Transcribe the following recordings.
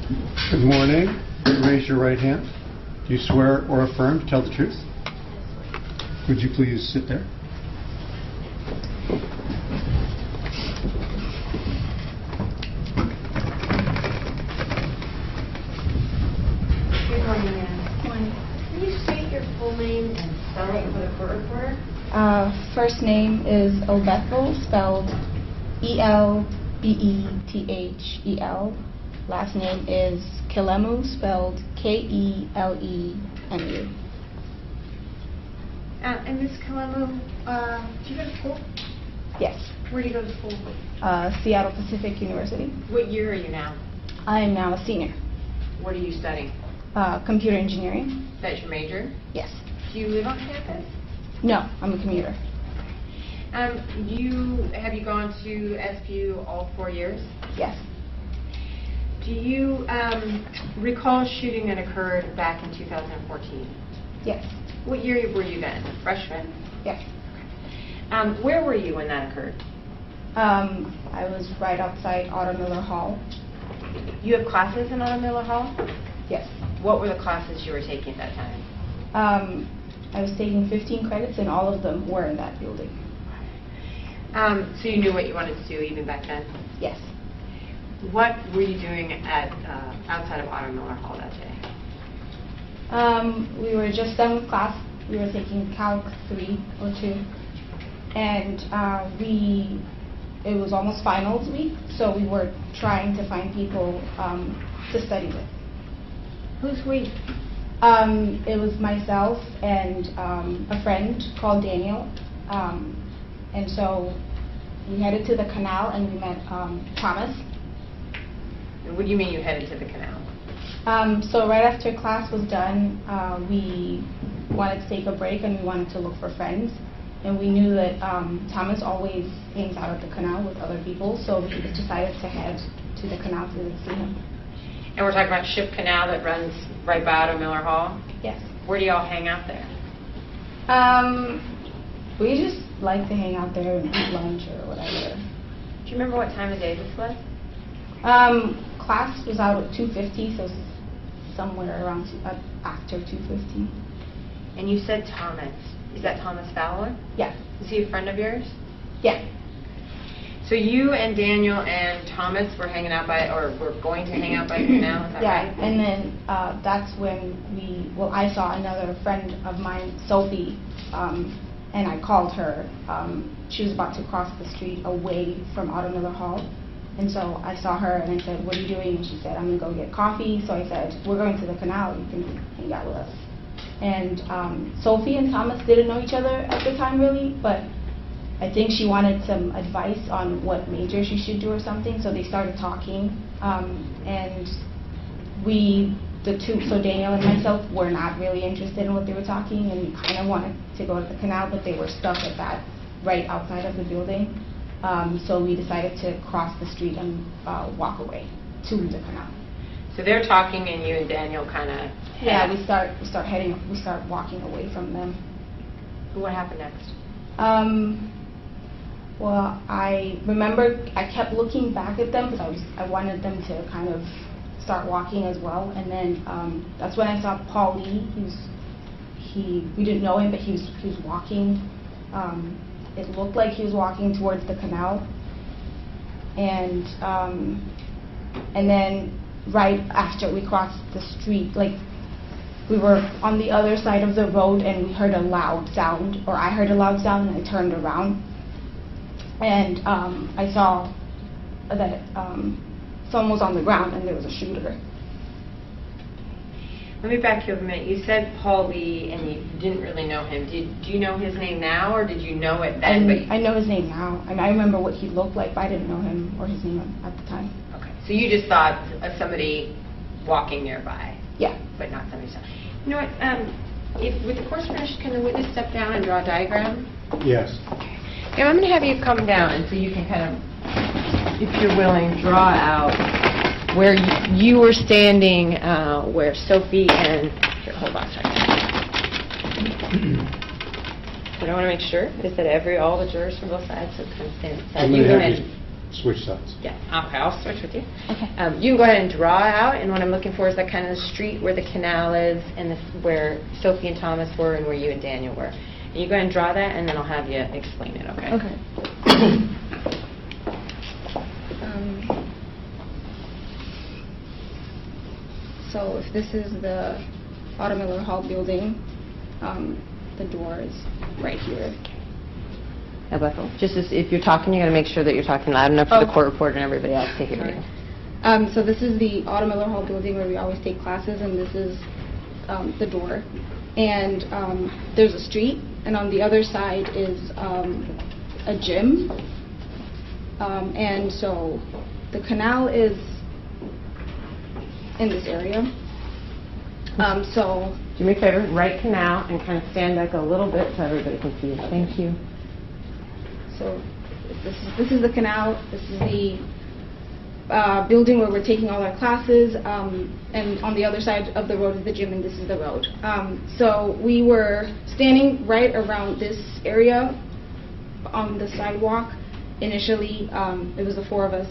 Good morning. Raise your right hand. Do you swear or affirm to tell the truth? Would you please sit there? Good morning, Ann. Good morning. Can you state your full name and spell it for the court reporter? First name is Elbethel, spelled E-L-B-E-T-H-E-L. Last name is Kelemu, spelled K-E-L-E-M-U. And Ms. Kalemu, do you go to school? Yes. Where do you go to school? Seattle Pacific University. What year are you now? I am now a senior. What are you studying? Computer engineering. Is that your major? Yes. Do you live on campus? No, I'm a commuter. Have you gone to SPU all 4 years? Yes. Do you recall a shooting that occurred back in 2014? Yes. What year were you then? Freshman? Yes. Where were you when that occurred? I was right outside Otto Miller Hall. You have classes in Otto Miller Hall? Yes. What were the classes you were taking at that time? I was taking 15 credits, and all of them were in that building. So you knew what you wanted to do even back then? Yes. What were you doing at outside of Otto Miller Hall that day? We were just done with class. We were taking Calc 3 or 2, and it was almost finals week, so we were trying to find people to study with. Who's we? It was myself and a friend called Daniel, and so we headed to the canal and we met Thomas. And what do you mean you headed to the canal? So right after class was done, we wanted to take a break and we wanted to look for friends. And we knew that Thomas always hangs out at the canal with other people, so we just decided to head to the canal to see him. And we're talking about Ship Canal that runs right by Otto Miller Hall? Yes. Where do y'all hang out there? We just like to hang out there and eat lunch or whatever. Do you remember what time of day this was? Class was out at 2:50, so somewhere around after 2:50. And you said Thomas. Is that Thomas Fowler? Yeah. Is he a friend of yours? Yeah. So you and Daniel and Thomas were hanging out by, or were going to hang out by the canal, is that right? Yeah, and then that's when I saw another friend of mine, Sophie, and I called her. She was about to cross the street away from Otto Miller Hall. And so I saw her and I said, "What are you doing?" And she said, "I'm going to go get coffee." So I said, "We're going to the canal. You can hang out with us." And Sophie and Thomas didn't know each other at the time really, but I think she wanted some advice on what major she should do or something. So they started talking, and so Daniel and myself were not really interested in what they were talking, and we kind of wanted to go to the canal, but they were stuck at that right outside of the building. So we decided to cross the street and walk away to the canal. So they're talking and you and Daniel kind of... Yeah, we start walking away from them. What happened next? Well, I remember I kept looking back at them because I wanted them to kind of start walking as well. And then that's when I saw Paul Lee. We didn't know him, but he was walking. It looked like he was walking towards the canal. And then right after we crossed the street, like we were on the other side of the road and we heard a loud sound, or I heard a loud sound, and I turned around and I saw that someone was on the ground and there was a shooter. Let me back you up a minute. You said Paul Lee and you didn't really know him. Do you know his name now, or did you know it then? I know his name now. I mean, I remember what he looked like, but I didn't know him or his name at the time. Okay. So you just thought of somebody walking nearby? Yeah. But not somebody else. You know what? With the course finished, can the witness step down and draw a diagram? Yes. Okay. Now I'm going to have you come down, and so you can kind of, if you're willing, draw out where you were standing, where Sophie and... Here, hold on a second. What I want to make sure is that all the jurors from both sides, so kind of stand beside you. Go ahead. switch sides. Yeah, okay, I'll switch with you. Okay. You can go ahead and draw out, and what I'm looking for is that kind of the street where the canal is, and where Sophie and Thomas were, and where you and Daniel were. And you go ahead and draw that, and then I'll have you explain it, okay? Okay. So if this is the Otto Miller Hall building, the door is right here. Now, Bethel, just if you're talking, you got to make sure that you're talking loud enough for the Oh. court reporter and everybody else to hear you. So this is the Otto Miller Hall building where we always take classes, and this is the door. And there's a street, and on the other side is a gym. And so the canal is in this area. So Do me a favor, right canal, and kind of stand back a little bit so everybody can see you. Thank you. So this is the canal. This is the building where we're taking all our classes, and on the other side of the road is the gym, and this is the road. So we were standing right around this area on the sidewalk. Initially, it was the four of us: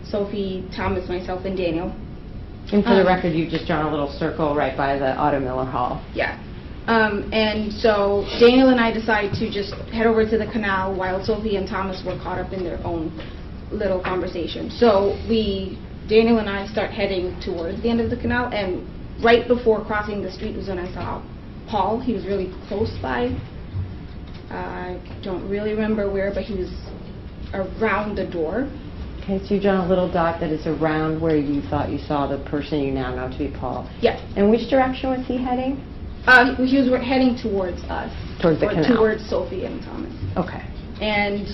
Sophie, Thomas, myself, and Daniel. And for the record, you've just drawn a little circle right by the Otto Miller Hall. Yeah. And so Daniel and I decided to just head over to the canal while Sophie and Thomas were caught up in their own little conversation. So Daniel and I start heading towards the end of the canal, and right before crossing the street was when I saw Paul. He was really close by. I don't really remember where, but he was around the door. Okay, so you've drawn a little dot that is around where you thought you saw the person you now know to be Paul. Yeah. And which direction was he heading? He was heading towards us. Towards the or canal. Towards Sophie and Thomas. Okay. And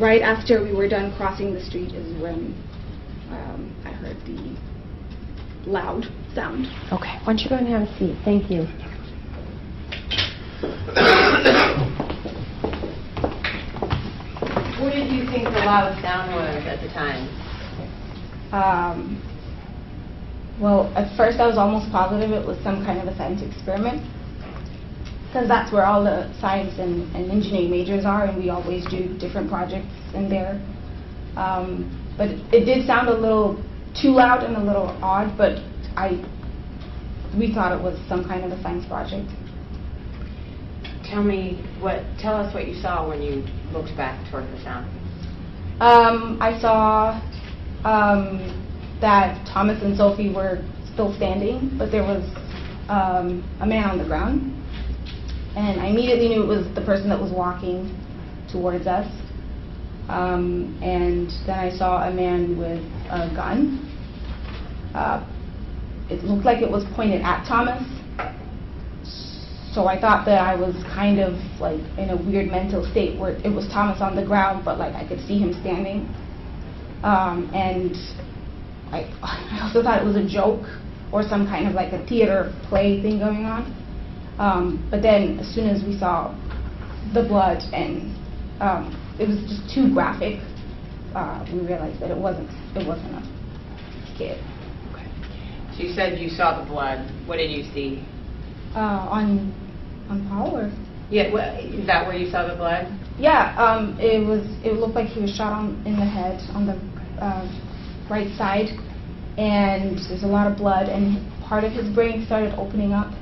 right after we were done crossing the street is when I heard the loud sound. Okay, why don't you go ahead and have a seat? Thank you. What did you think the loud sound was at the time? Well, at first I was almost positive it was some kind of a science experiment, because that's where all the science and engineering majors are, and we always do different projects in there. But it did sound a little too loud and a little odd, but we thought it was some kind of a science project. Tell us what you saw when you looked back toward the sound. I saw that Thomas and Sophie were still standing, but there was a man on the ground. And I immediately knew it was the person that was walking towards us. And then I saw a man with a gun. It looked like it was pointed at Thomas. So I thought that I was kind of like in a weird mental state where it was Thomas on the ground, but like I could see him standing. And I also thought it was a joke or some kind of like a theater play thing going on. But then as soon as we saw the blood and it was just too graphic, we realized that it wasn't a kid. Okay. So you said you saw the blood. What did you see? On Paul, or? Yeah, is that where you saw the blood? Yeah, it looked like he was shot in the head on the right side, and there's a lot of blood, and part of his brain started opening up.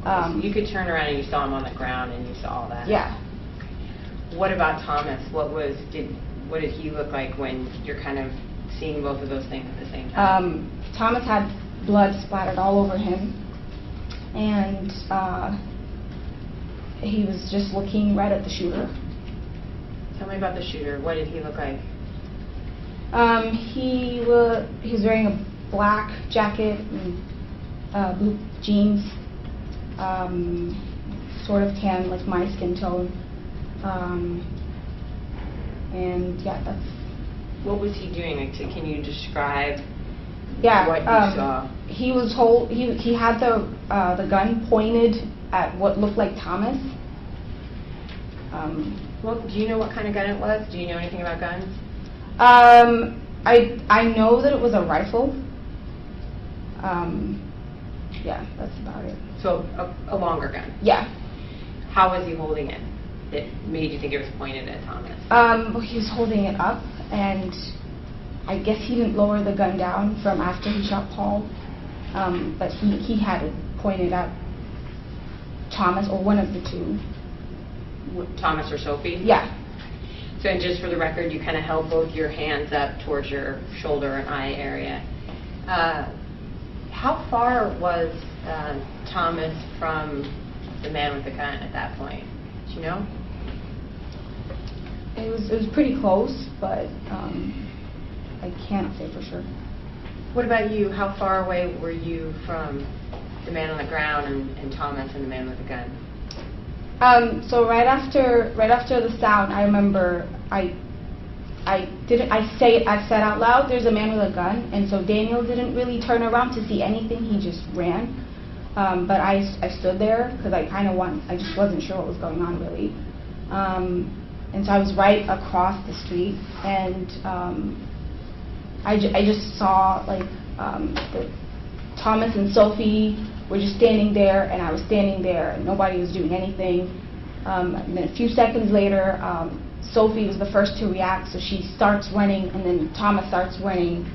So you could turn around and you saw him on the ground and you saw all that? Yeah. What about Thomas? What did he look like when you're kind of seeing both of those things at the same time? Thomas had blood splattered all over him, and he was just looking right at the shooter. Tell me about the shooter. What did he look like? He was wearing a black jacket and blue jeans, sort of tan, like my skin tone. And yeah, that's. What was he doing? Like, can you describe Yeah, what you saw? he had the gun pointed at what looked like Thomas. Well, do you know what kind of gun it was? Do you know anything about guns? I know that it was a rifle. Yeah, that's about it. So a longer gun. Yeah. How was he holding it? that made you think it was pointed at Thomas? Well, he was holding it up, and I guess he didn't lower the gun down from after he shot Paul, but he had it pointed at Thomas, or one of the two. Thomas or Sophie? Yeah. So, and just for the record, you kind of held both your hands up towards your shoulder and eye area. How far was Thomas from the man with the gun at that point? Do you know? It was pretty close, but I can't say for sure. What about you? How far away were you from the man on the ground and Thomas and the man with the gun? So right after the sound, I remember I said out loud, "There's a man with a gun," and so Daniel didn't really turn around to see anything. He just ran. But I stood there because I just wasn't sure what was going on really. And so I was right across the street, and I just saw like Thomas and Sophie were just standing there, and I was standing there, and nobody was doing anything. And then a few seconds later, Sophie was the first to react, so she starts running, and then Thomas starts running.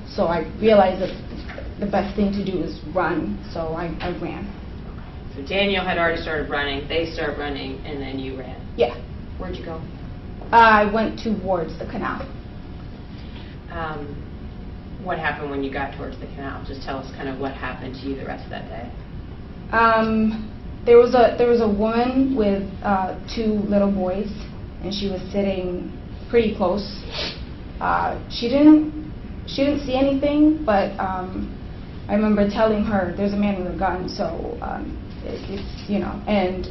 So I realized that the best thing to do is run, so I ran. So Daniel had already started running, they start running, and then you ran. Yeah. Where'd you go? I went towards the canal. What happened when you got towards the canal? Just tell us kind of what happened to you the rest of that day. There was a woman with two little boys, and she was sitting pretty close. She didn't see anything, but I remember telling her there's a man with a gun, so it's and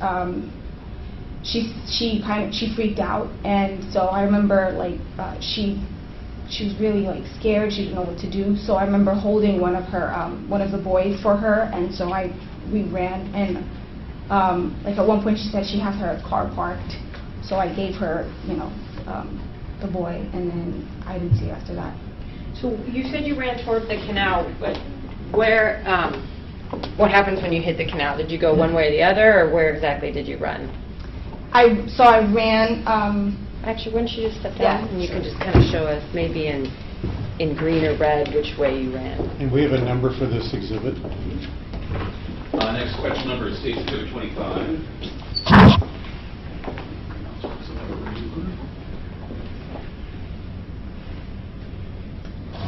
she freaked out, and so I remember like she was really like scared. She didn't know what to do, so I remember holding one of the boys for her, and so we ran, and like at one point she said she has her car parked, so I gave her the boy, and then I didn't see her after that. So you said you ran towards the canal, but where? What happens when you hit the canal? Did you go one way or the other, or where exactly did you run? I ran. Actually, why don't you just step down, Yeah, and you sure. can just kind of show us maybe in green or red which way you ran. And we have a number for this exhibit. Next question number is State Exhibit 25.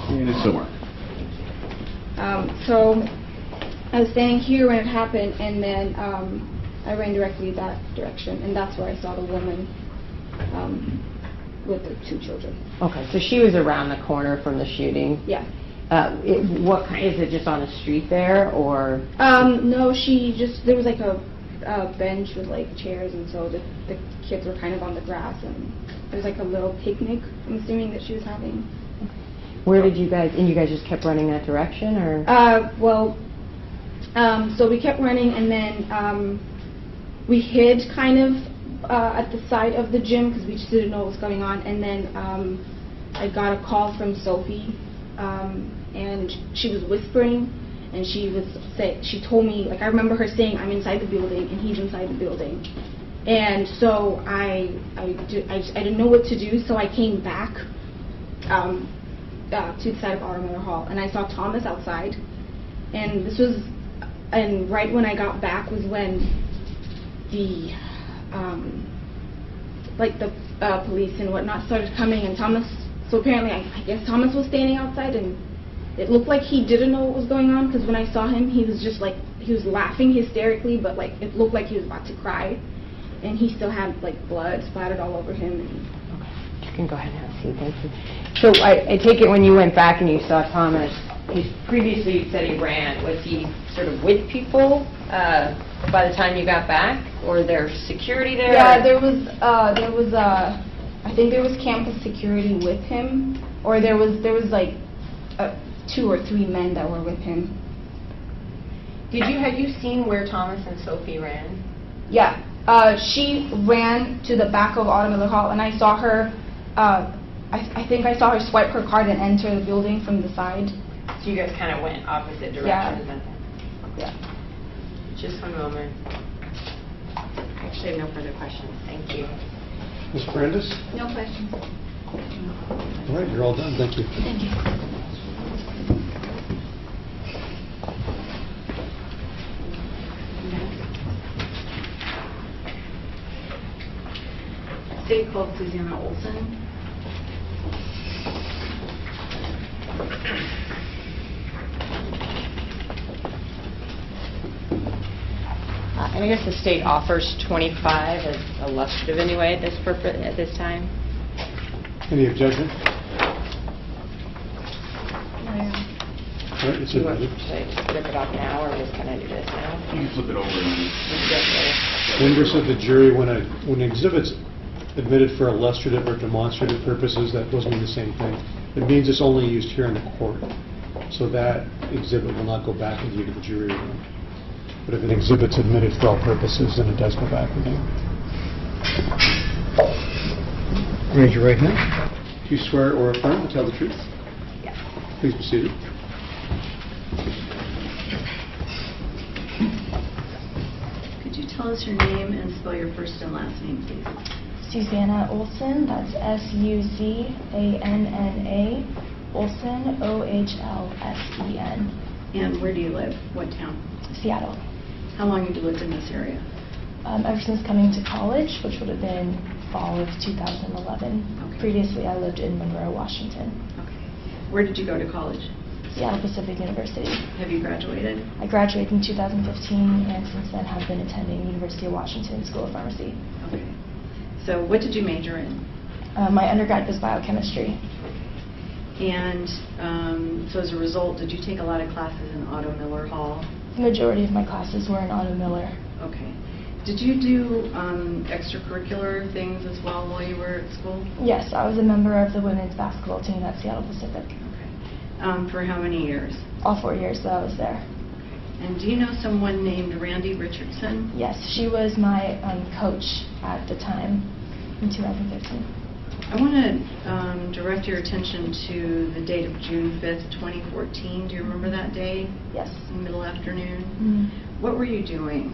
And it's somewhere. So I was standing here when it happened, and then I ran directly that direction, and that's where I saw the woman with the two children. Okay, so she was around the corner from the shooting. Yeah. Is it just on the street there, or? No, there was like a bench with like chairs, and so the kids were kind of on the grass, and there was like a little picnic, I'm assuming, that she was having. Where did you guys just kept running that direction, or? So we kept running, and then we hid kind of at the side of the gym because we just didn't know what was going on, and then I got a call from Sophie, and she was whispering, and she told me, like, I remember her saying, "I'm inside the building and he's inside the building," and so I didn't know what to do, so I came back to the side of Autumn Hall, and I saw Thomas outside, and right when I got back was when the police and whatnot started coming, and Thomas, so apparently I guess Thomas was standing outside, and it looked like he didn't know what was going on, because when I saw him, he was just like, he was laughing hysterically, but like it looked like he was about to cry, and he still had like blood splattered all over him. You can go ahead and have a seat, thank you. So I take it when you went back and you saw Thomas, previously you said he ran, was he sort of with people by the time you got back, or there security there? Yeah, there was I think there was campus security with him, or there was like 2 or 3 men that were with him. Had you seen where Thomas and Sophie ran? Yeah, she ran to the back of Autumn Hall, and I saw her. I think I saw her swipe her card and enter the building from the side. So you guys kind of went opposite directions. Yeah. Just one moment. actually have no further questions. Thank you. Ms. Brandis? No questions. All right, you're all done. Thank you. Thank you. State called Susanna Olson. And I guess the state offers 25 as illustrative anyway at this time. Any objection? All right, it's Do you want admitted. to rip it off now or just kind of do this now? You can flip it over and Members of the jury, when an exhibit's admitted for illustrative or demonstrative purposes, that doesn't mean the same thing. It means it's only used here in the court. So that exhibit will not go back with you to the jury room. But if an exhibit's admitted for all purposes, then it does go back with you. Raise your right hand. Do you swear or affirm to tell the truth? Yes. Please be seated. Could you tell us your name and spell your first and last name, please? Susanna Olson, that's Suzanna, Olson, Ohlsen. And where do you live? What town? Seattle. How long have you lived in this area? Ever since coming to college, which would have been fall of 2011. Okay. Previously, I lived in Monroe, Washington. Okay. Where did you go to college? Seattle Pacific University. Have you graduated? I graduated in 2015 and since then have been attending University of Washington School of Pharmacy. Okay. So what did you major in? My undergrad was biochemistry. And so as a result, did you take a lot of classes in Otto Miller Hall? The majority of my classes were in Otto Miller. Okay. Did you do extracurricular things as well while you were at school? Yes, I was a member of the women's basketball team at Seattle Pacific. Okay. For how many years? All 4 years that I was there. And do you know someone named Randy Richardson? Yes, she was my coach at the time in 2015. I want to direct your attention to the date of June 5th, 2014. Do you remember that day? Yes. In middle afternoon? Mhm. What were you doing?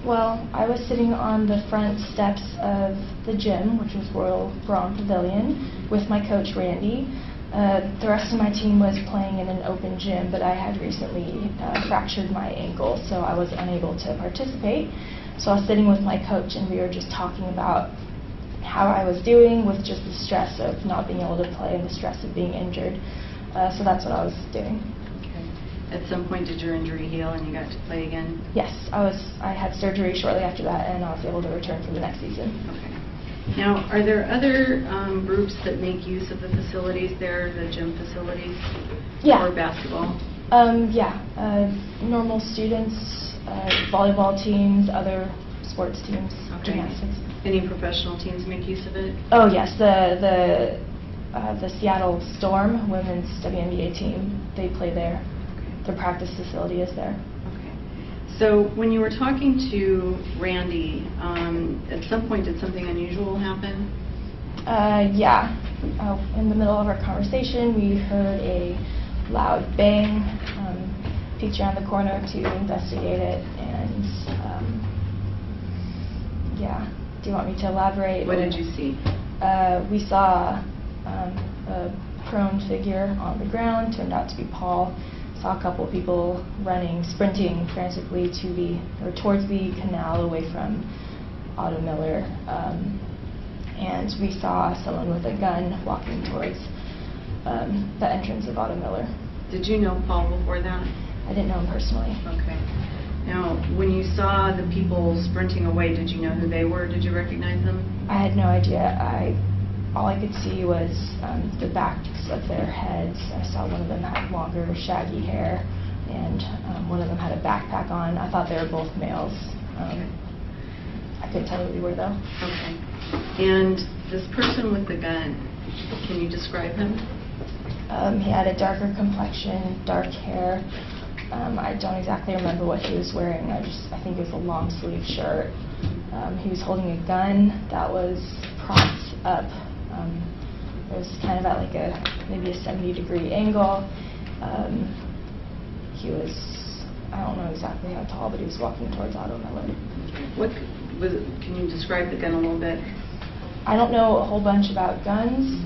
Well, I was sitting on the front steps of the gym, which was Royal Braun Pavilion, with my coach Randy. The rest of my team was playing in an open gym, but I had recently fractured my ankle, so I was unable to participate. So I was sitting with my coach, and we were just talking about how I was doing with just the stress of not being able to play and the stress of being injured. So that's what I was doing. Okay. At some point, did your injury heal and you got to play again? Yes, I had surgery shortly after that, and I was able to return for the next season. Okay. Now, are there other groups that make use of the facilities there, the gym facilities? Yeah. For basketball? Normal students, volleyball teams, other sports teams, Okay. gymnastics. Any professional teams make use of it? Oh yes, the Seattle Storm women's WNBA team, they play there. Okay. The practice facility is there. Okay. So when you were talking to Randy, at some point did something unusual happen? In the middle of our conversation, we heard a loud bang. Peeked around the corner to investigate it, and do you want me to elaborate? What did you see? We saw a prone figure on the ground. Turned out to be Paul. Saw a couple of people running, sprinting frantically towards the canal away from Otto Miller, and we saw someone with a gun walking towards the entrance of Otto Miller. Did you know Paul before that? I didn't know him personally. Okay. Now, when you saw the people sprinting away, did you know who they were? Did you recognize them? I had no idea. All I could see was the backs of their heads. I saw one of them had longer, shaggy hair, and one of them had a backpack on. I thought they were both males. Okay. I couldn't tell who they were, though. Okay. And this person with the gun, can you describe him? He had a darker complexion, dark hair. I don't exactly remember what he was wearing. I think it was a long sleeve shirt. He was holding a gun that was propped up. It was kind of at maybe a 70-degree angle. He was I don't know exactly how tall, but he was walking towards Otto Miller. What was it? Can you describe the gun a little bit? I don't know a whole bunch about guns.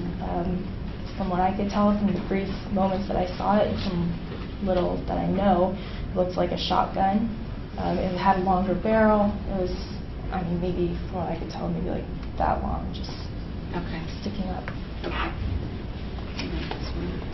From what I could tell from the brief moments that I saw it, and from little that I know, it looked like a shotgun. It had a longer barrel. It was, I mean, maybe from what I could tell, maybe like that long, just Okay. sticking up. Okay. This one.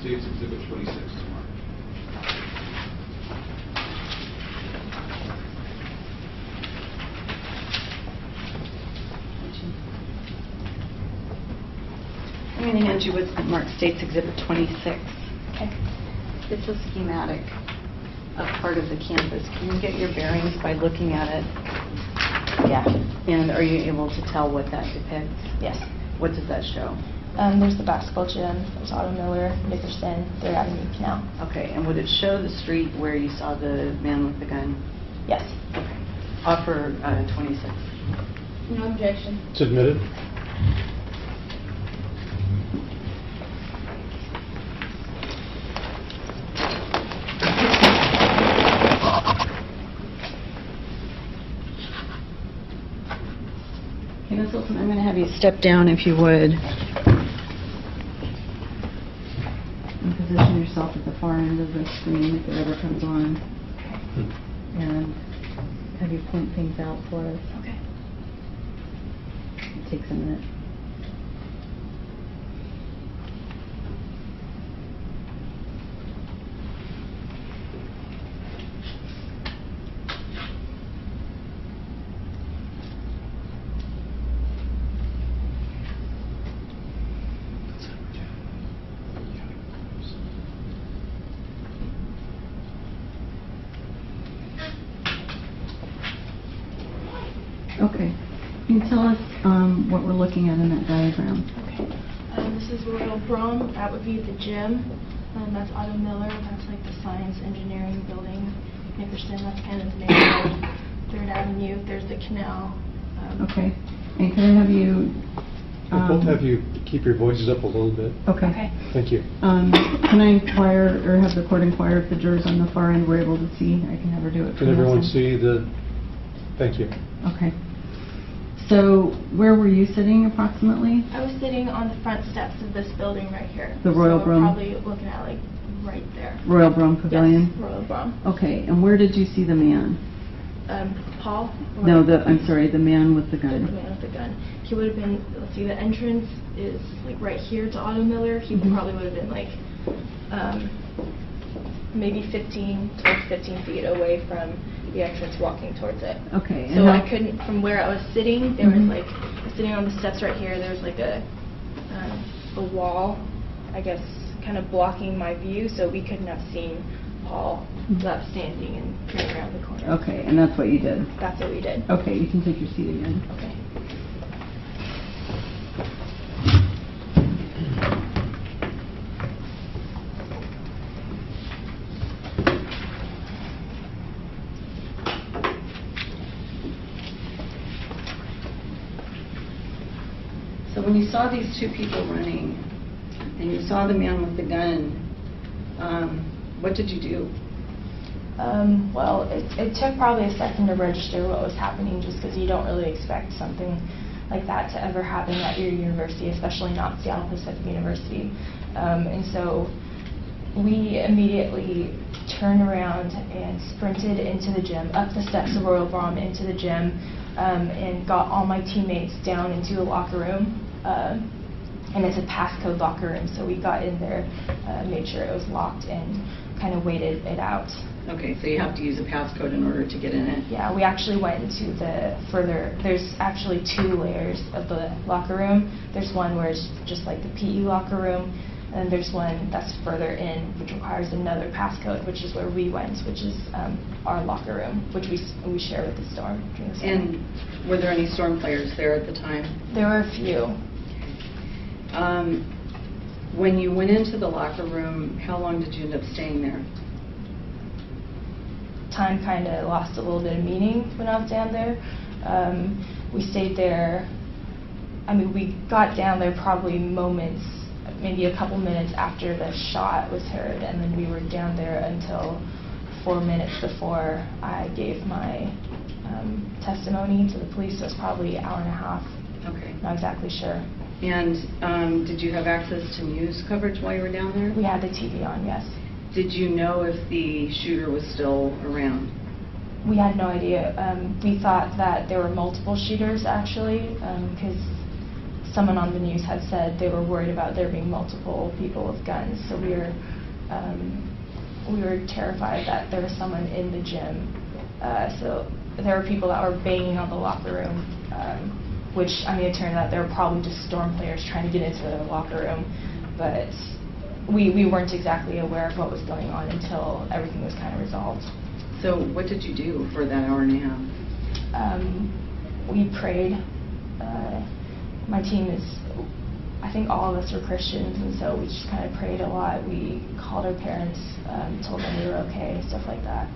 State's Exhibit 26 tomorrow. I'm going to hand you what's marked State's Exhibit 26. Okay. It's a schematic of part of the campus. Can you get your bearings by looking at it? Yeah. And are you able to tell what that depicts? Yes. What does that show? There's the basketball gym. There's Otto Miller, Nickerson, 3rd Avenue Canal. Okay, and would it show the street where you saw the man with the gun? Yes. Okay. Offer 26. No objection. It's admitted. Okay, Ms. Wilson, I'm going to have you step down if you would. And position yourself at the far end of the screen if it ever comes on. And have you point things out for us. Okay. It takes a minute. Okay. Can you tell us what we're looking at in that diagram? Okay. This is Royal Brom. That would be the gym. That's Otto Miller. That's like the science engineering building. Nickerson, that's kind of the main road. 3rd Avenue. There's the canal. Okay. And can I have you... We'll both have you keep your voices up a little bit. Okay. Okay. Thank you. Can I inquire, or have the court inquire if the jurors on the far end were able to see? I can have her do it. Can everyone see the... Thank you. Okay. So where were you sitting approximately? I was sitting on the front steps of this building right here. The Royal so Brom? Probably looking at like right there. Royal Brom Pavilion? Yes, Royal Brom. Okay, and where did you see the man? Paul? No, I'm sorry, the man with the The gun. man with the gun. He would have been, let's see, the entrance is like right here to Otto Miller. He Mhm. probably would have been like maybe 15 feet away from the entrance walking towards it. Okay. and So how- I couldn't, from where I was sitting, there was Mhm. like, sitting on the steps right here, there was like a wall, I guess, kind of blocking my view, so we couldn't have seen Paul left standing and peering around the corner. Okay, and that's what you did? That's what we did. Okay, you can take your seat again. Okay. So when you saw these two people running, and you saw the man with the gun, what did you do? Well, it took probably a second to register what was happening, just because you don't really expect something like that to ever happen at your university, especially not Seattle Pacific University. And so we immediately turned around and sprinted into the gym, up the steps of Royal Brom into the gym, and got all my teammates down into a locker room. And it's a passcode locker room, so we got in there, made sure it was locked, and kind of waited it out. Okay, so you have to use a passcode in order to get in it? Yeah, we actually went into the further, there's actually 2 layers of the locker room. There's one where it's just like the PE locker room, And there's one that's further in, which requires another passcode, which is where we went, which is our locker room, which we share with the Storm. during the summer. And were there any Storm players there at the time? There were a few. When you went into the locker room, how long did you end up staying there? Time kind of lost a little bit of meaning when I was down there. We stayed there, I mean, we got down there probably moments, maybe a couple minutes after the shot was heard, and then we were down there until 4 minutes before I gave my testimony to the police, so it was probably an hour and a half. Okay. Not exactly sure. And did you have access to news coverage while you were down there? We had the TV on, yes. Did you know if the shooter was still around? We had no idea. We thought that there were multiple shooters, actually, because someone on the news had said they were worried about there being multiple people with guns. So we were terrified that there was someone in the gym. So there were people that were banging on the locker room, which, I mean, it turned out they were probably just Storm players trying to get into the locker room. But we weren't exactly aware of what was going on until everything was kind of resolved. So what did you do for that hour and a half? We prayed. My team is, I think all of us were Christians, and so we just kind of prayed a lot. We called our parents, told them we were okay, stuff like that.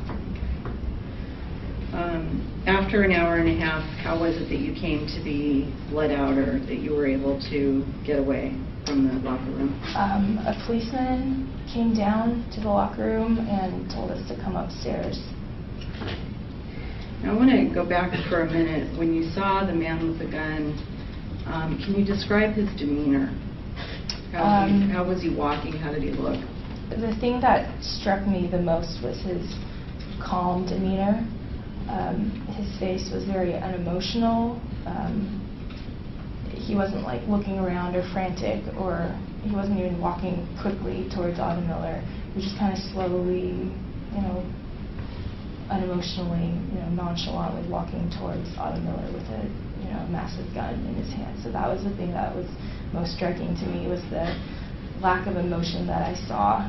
After an hour and a half, how was it that you came to be let out, or that you were able to get away from the locker room? A policeman came down to the locker room and told us to come upstairs. Now, I want to go back for a minute. When you saw the man with the gun, can you describe his demeanor? How was he walking? How did he look? The thing that struck me the most was his calm demeanor. His face was very unemotional. He wasn't like looking around or frantic, or he wasn't even walking quickly towards Autumn Miller. He was just kind of slowly, unemotionally, nonchalantly walking towards Autumn Miller with a, massive gun in his hand. So that was the thing that was most striking to me, was the lack of emotion that I saw.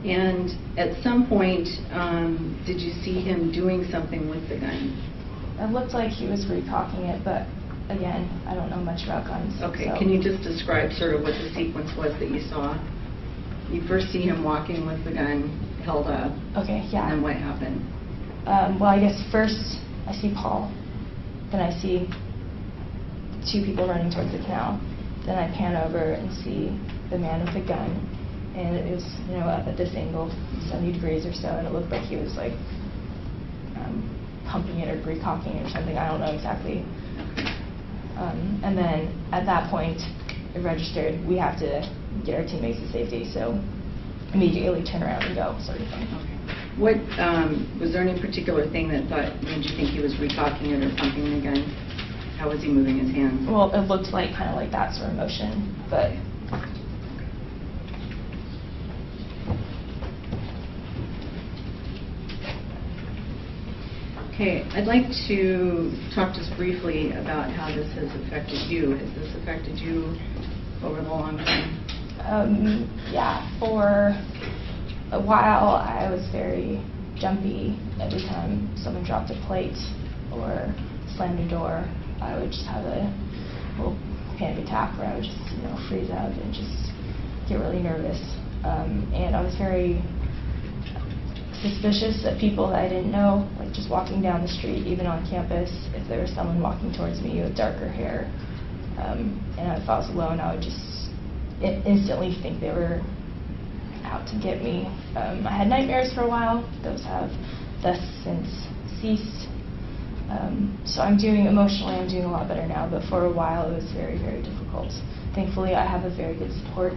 And at some point, did you see him doing something with the gun? It looked like he was recocking it, but again, I don't know much about guns. Okay, so. Can you just describe sort of what the sequence was that you saw? You first see him walking with the gun held up. Okay, yeah. And then what happened? Well, I guess first I see Paul, then I see two people running towards the canal, then I pan over and see the man with the gun, and it was, up at this angle, 70 degrees or so, and it looked like he was like pumping it or recocking or something. I don't know exactly. And then at that point, it registered, we have to get our teammates to safety, so immediately turn around and go, sort of thing. Okay. What, was there any particular thing that made you think he was recocking it or pumping the gun? How was he moving his hands? Well, it looked like kind of like that sort of motion, but Okay, I'd like to talk just briefly about how this has affected you. Has this affected you over the long term? yeah, for a while I was very jumpy. Every time someone dropped a plate or slammed a door, I would just have a little panic attack where I would just, freeze out and just get really nervous. And I was very suspicious of people that I didn't know, like just walking down the street, even on campus. If there was someone walking towards me with darker hair, and if I was alone, I would just instantly think they were out to get me. I had nightmares for a while. Those have thus since ceased. So emotionally I'm doing a lot better now, but for a while it was very, very difficult. Thankfully, I have a very good support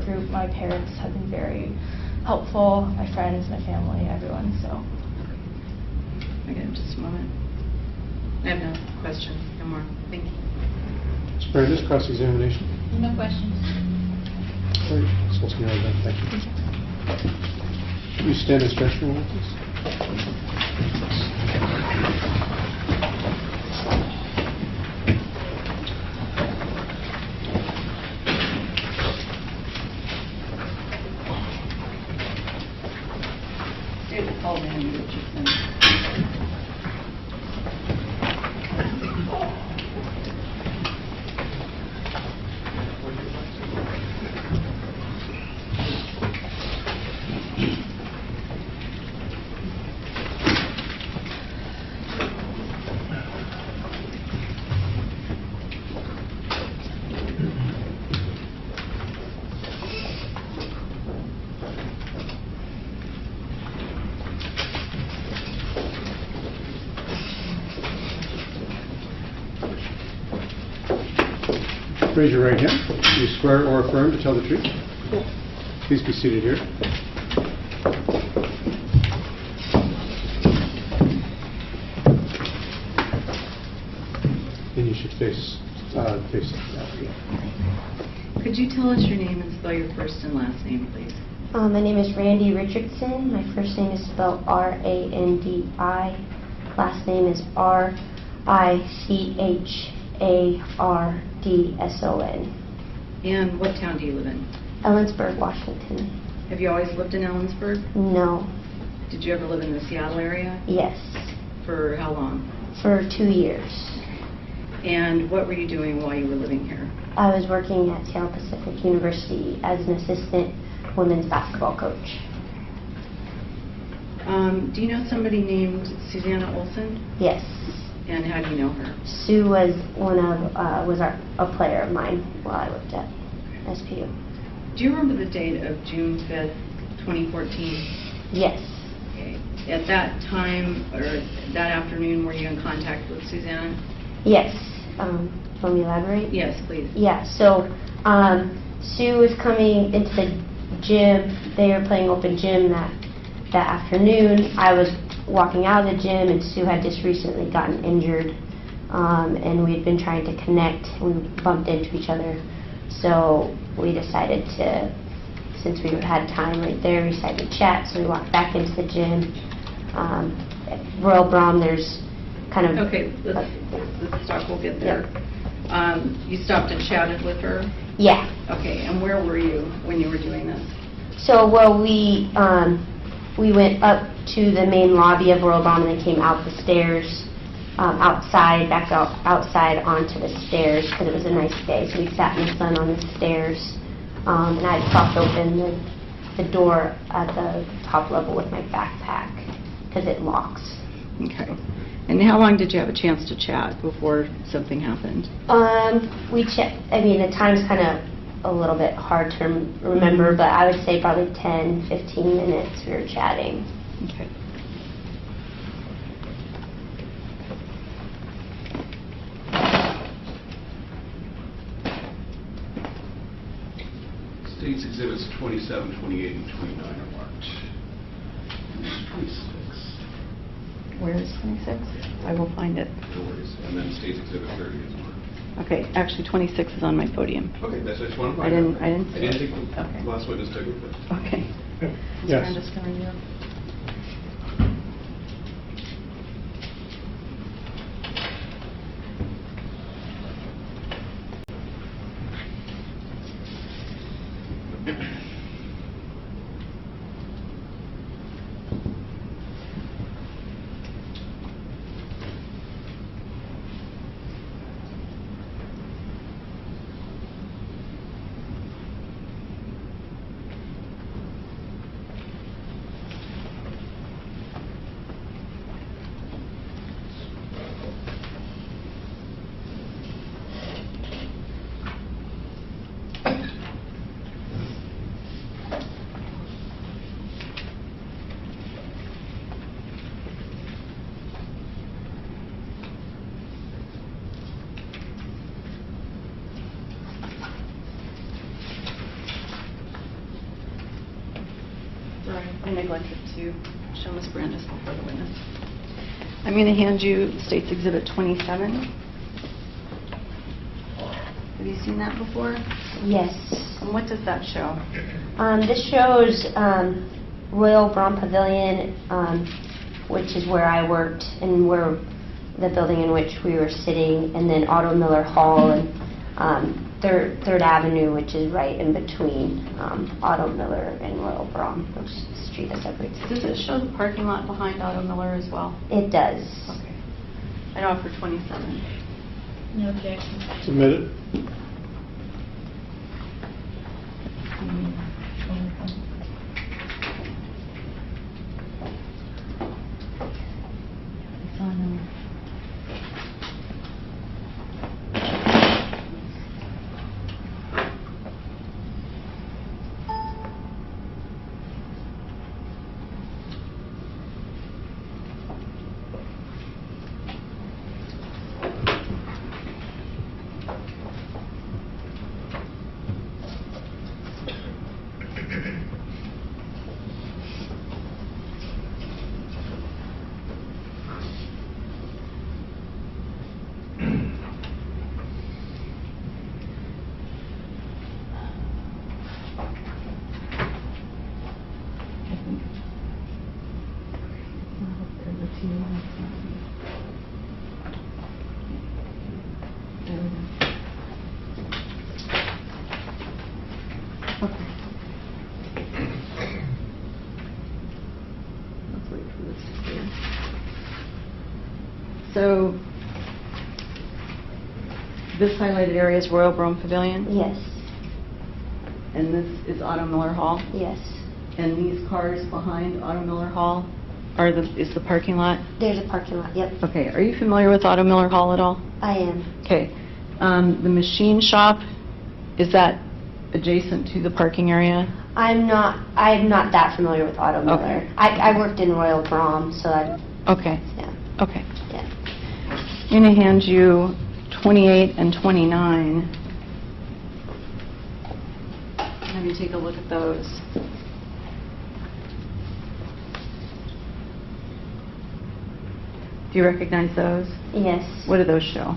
group. My parents have been very helpful, my friends, my family, everyone, so. Okay, just a moment. I have no questions, no more. Thank you. Ms. Brandes, cross-examination. No questions. Great. So let's narrow that. Thank you. You stand as judgment, please. Raise your right hand. Do you swear or affirm to tell the truth? Please be seated here. And you should face that. Could you tell us your name and spell your first and last name, please? My name is Randy Richardson. My first name is spelled R-A-N-D-I. Last name is R-I-C-H-A-R-D-S-O-N. And what town do you live in? Ellensburg, Washington. Have you always lived in Ellensburg? No. Did you ever live in the Seattle area? Yes. For how long? For 2 years. And what were you doing while you were living here? I was working at Seattle Pacific University as an assistant women's basketball coach. Do you know somebody named Susanna Olson? Yes. And how do you know her? Sue was a player of mine while I worked at SPU. Do you remember the date of June 5th, 2014? Yes. Okay. At that time, or that afternoon, were you in contact with Suzanne? Yes. Want me to elaborate? Yes, please. Yeah, so Sue was coming into the gym. They were playing open gym that afternoon. I was walking out of the gym, and Sue had just recently gotten injured, and we had been trying to connect. We bumped into each other, so we decided to, since we had time right there, we decided to chat. So we walked back into the gym. At Royal Brom, there's kind of... Okay, let's stop. We'll get there. You stopped and chatted with her? Yeah. Okay, and where were you when you were doing this? So, well, we went up to the main lobby of Royal Brom and then came out the stairs, outside onto the stairs because it was a nice day. So we sat in the sun on the stairs, and I had propped open the door at the top level with my backpack because it locks. Okay. And how long did you have a chance to chat before something happened? The time's kind of a little bit hard to remember, but I would say probably 10, 15 minutes we were chatting. Okay. States Exhibits 27, 28, and 29 are marked. 26. Where is 26? I will find it. No worries. And then States Exhibit 30 is marked. Okay, actually 26 is on my podium. Okay, that's just one. I didn't see I didn't it. think the Okay. last witness took it. Okay. Yes. Brenda, starting you. I neglected to show Ms. Brandis before the witness. I'm going to hand you State's Exhibit 27. Have you seen that before? Yes. And what does that show? This shows Royal Brom Pavilion, which is where I worked and where the building in which we were sitting, and then Otto Miller Hall and Third Avenue, which is right in between Otto Miller and Royal Brom, which is the street that separates the Does two. it show the parking lot behind Otto Miller as well? It does. Okay. I know for 27. No objection. Submitted. It's on So this highlighted area is Royal Brome Pavilion, Yes, and this is Otto Miller Hall, yes. and these cars behind Otto Miller Hall is the parking lot? There's a parking lot, yep. Okay, are you familiar with Otto Miller Hall at all? I am. Okay. The machine shop, is that adjacent to the parking area? I'm not that familiar with Otto Miller. Okay. I worked in Royal Brome, so Okay, yeah, okay. yeah. I'm going to hand you 28 and 29. Have you take a look at those. Do you recognize those? Yes. What do those show?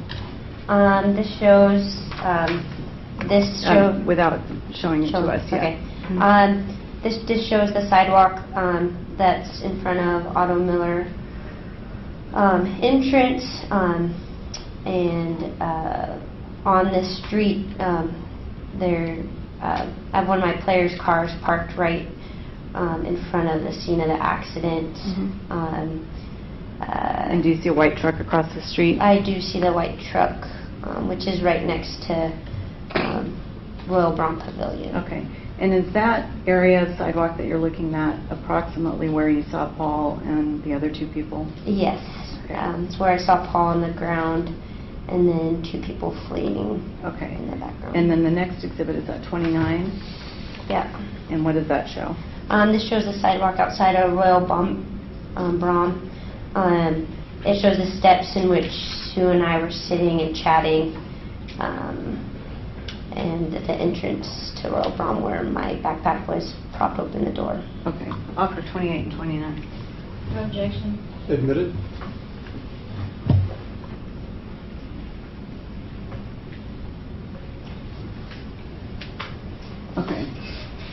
This shows, Without showing it to us yet. Okay. Mhm. This shows the sidewalk that's in front of Otto Miller entrance, and on this street, there, I have one of my players' cars parked right in front of the scene of the accident. Mhm. And do you see a white truck across the street? I do see the white truck, which is right next to Royal Brome Pavilion. Okay. And is that area of sidewalk that you're looking at approximately where you saw Paul and the other two people? Yes. Okay. It's where I saw Paul on the ground and then two people fleeing Okay. in the background. And then the next exhibit is at 29, Yeah. and what does that show? This shows the sidewalk outside of Royal Brome. It shows the steps in which Sue and I were sitting and chatting, and the entrance to Royal Brome where my backpack was propped open the door. Okay. Offer 28 and 29. No objection. Admitted? Okay.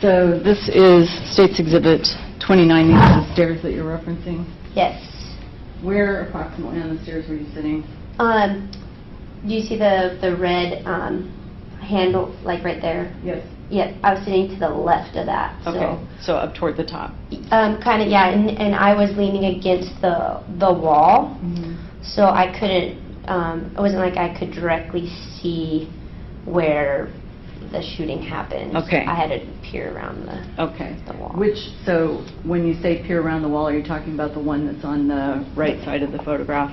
So this is State's Exhibit 29. These are the stairs that you're referencing. Yes. Where approximately on the stairs were you sitting? Do you see the red handle, like right there? Yes. Yeah, I was sitting to the left of that. Okay. So up toward the top. Kind of, yeah, and I was leaning against the wall, so I couldn't, it wasn't like I could directly see where the shooting happened. Okay. I had to peer around Okay. the wall. So when you say peer around the wall, are you talking about the one that's on the right side of the photograph?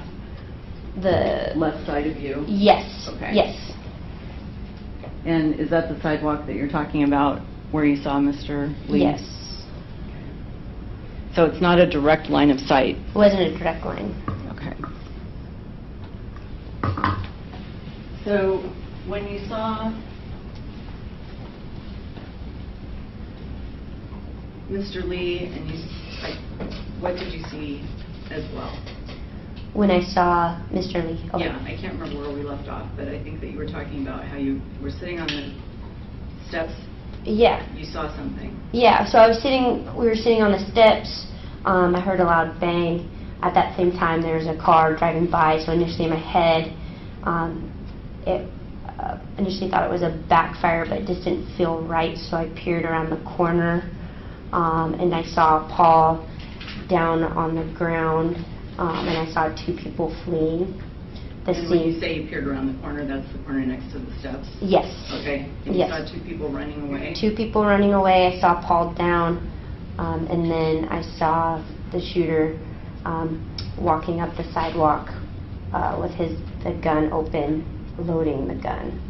The, Left side of you? yes, Okay. yes, And is that the sidewalk that you're talking about where you saw Mr. Lee? yes. So it's not a direct line of sight? It wasn't a direct line. Okay. So when you saw Mr. Lee, and what did you see as well? When I saw Mr. Lee. Okay. Yeah, I can't remember where we left off, but I think that you were talking about how you were sitting on the steps. Yeah. You saw something. Yeah, so we were sitting on the steps. I heard a loud bang. At that same time, there was a car driving by, so initially in my head, initially thought it was a backfire, but it just didn't feel right, so I peered around the corner, and I saw Paul down on the ground, and I saw two people fleeing the And when you scene. say you peered around the corner, that's the corner next to the steps? Yes. Okay. And you Yes. saw two people running away? Two people running away. I saw Paul down, and then I saw the shooter walking up the sidewalk with the gun open, loading the gun.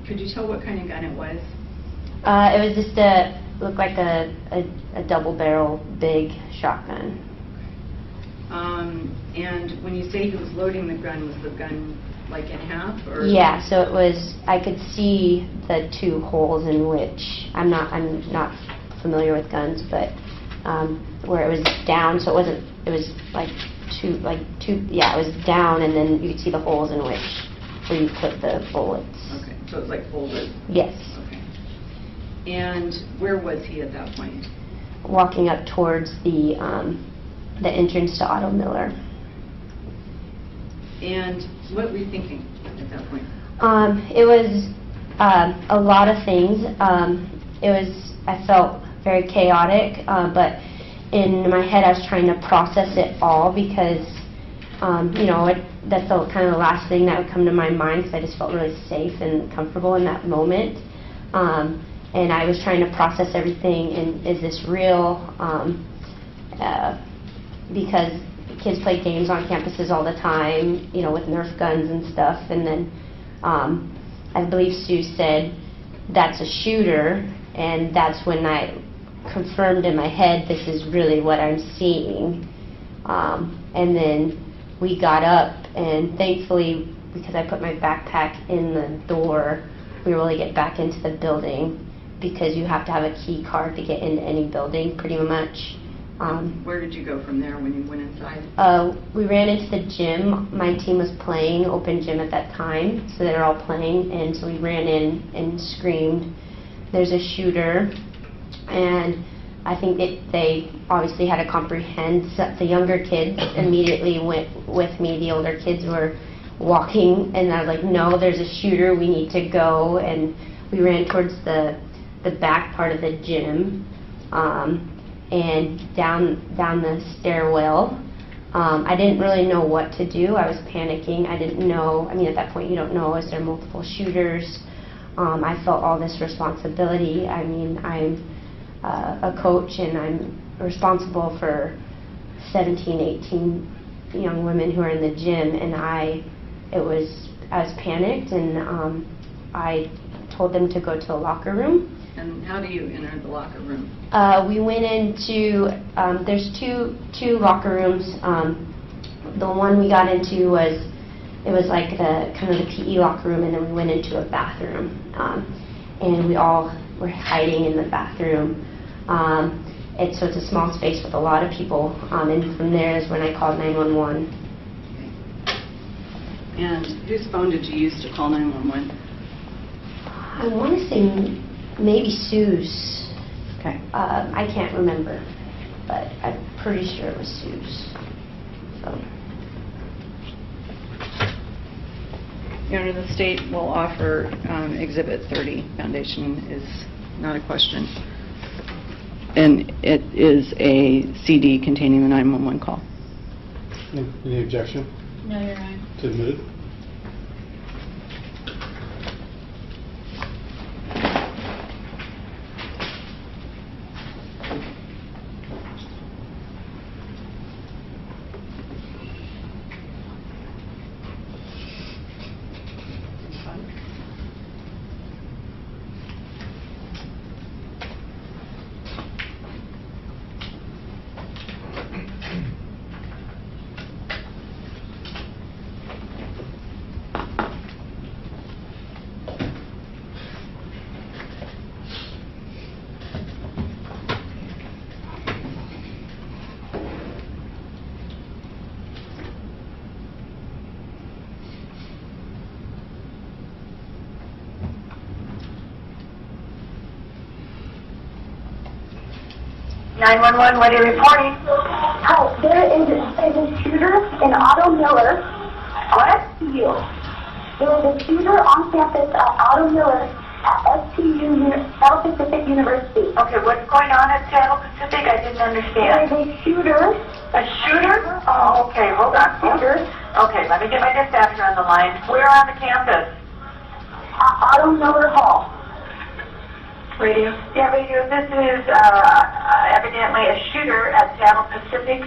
Could you tell what kind of gun it was? It was just looked like a double-barrel big shotgun. And when you say he was loading the gun, was the gun like in half, or? Yeah, so it was. I could see the two holes in which I'm not familiar with guns, but where it was down, so it wasn't. It was like two. Yeah, it was down, and then you could see the holes in which where you put the bullets. Okay, so it's like folded. Yes. Okay. And where was he at that point? Walking up towards the entrance to Otto Miller. And what were you thinking at that point? It was a lot of things. I felt very chaotic, but in my head I was trying to process it all because That's the kind of the last thing that would come to my mind, because I just felt really safe and comfortable in that moment. And I was trying to process everything, and is this real? Because kids play games on campuses all the time, with Nerf guns and stuff. And then I believe Sue said, that's a shooter, and that's when I confirmed in my head, this is really what I'm seeing. And then we got up, and thankfully, because I put my backpack in the door, we were able to get back into the building, because you have to have a key card to get into any building, pretty much. Where did you go from there when you went inside? We ran into the gym. My team was playing open gym at that time, so they were all playing, and so we ran in and screamed, there's a shooter. And I think they obviously had to comprehend. The younger kids immediately went with me. The older kids were walking, and I was like, no, there's a shooter, we need to go. And we ran towards the back part of the gym, and down the stairwell. I didn't really know what to do. I was panicking. I didn't know, at that point you don't know, is there multiple shooters? I felt all this responsibility. I'm a coach, and I'm responsible for 17, 18 young women who are in the gym, and I was panicked, and I told them to go to the locker room. And how do you enter the locker room? We went into, there's two locker rooms. The one we got into was like the kind of the PE locker room, and then we went into a bathroom, and we all were hiding in the bathroom. So it's a small space with a lot of people, and from there is when I called 911. And whose phone did you use to call 911? I want to say maybe Sue's. Okay. I can't remember, but I'm pretty sure it was Sue's. So. Your Honor, the state will offer Exhibit 30. Foundation is not a question. And it is a CD containing the 911 call. Any objection? No, Your Honor. It's admitted. What are you reporting? Hi, there is a shooter in Otto Miller. What? SPU. There was a shooter on campus at Otto Miller at SPU South Pacific University. Okay, what's going on at Seattle Pacific? I didn't understand. There is a shooter. A shooter? Oh, okay, hold on. Shooter. Okay, let me get my dispatcher on the line. Where on the campus? At Otto Miller Hall. Radio? Yeah, radio. This is evidently a shooter at Seattle Pacific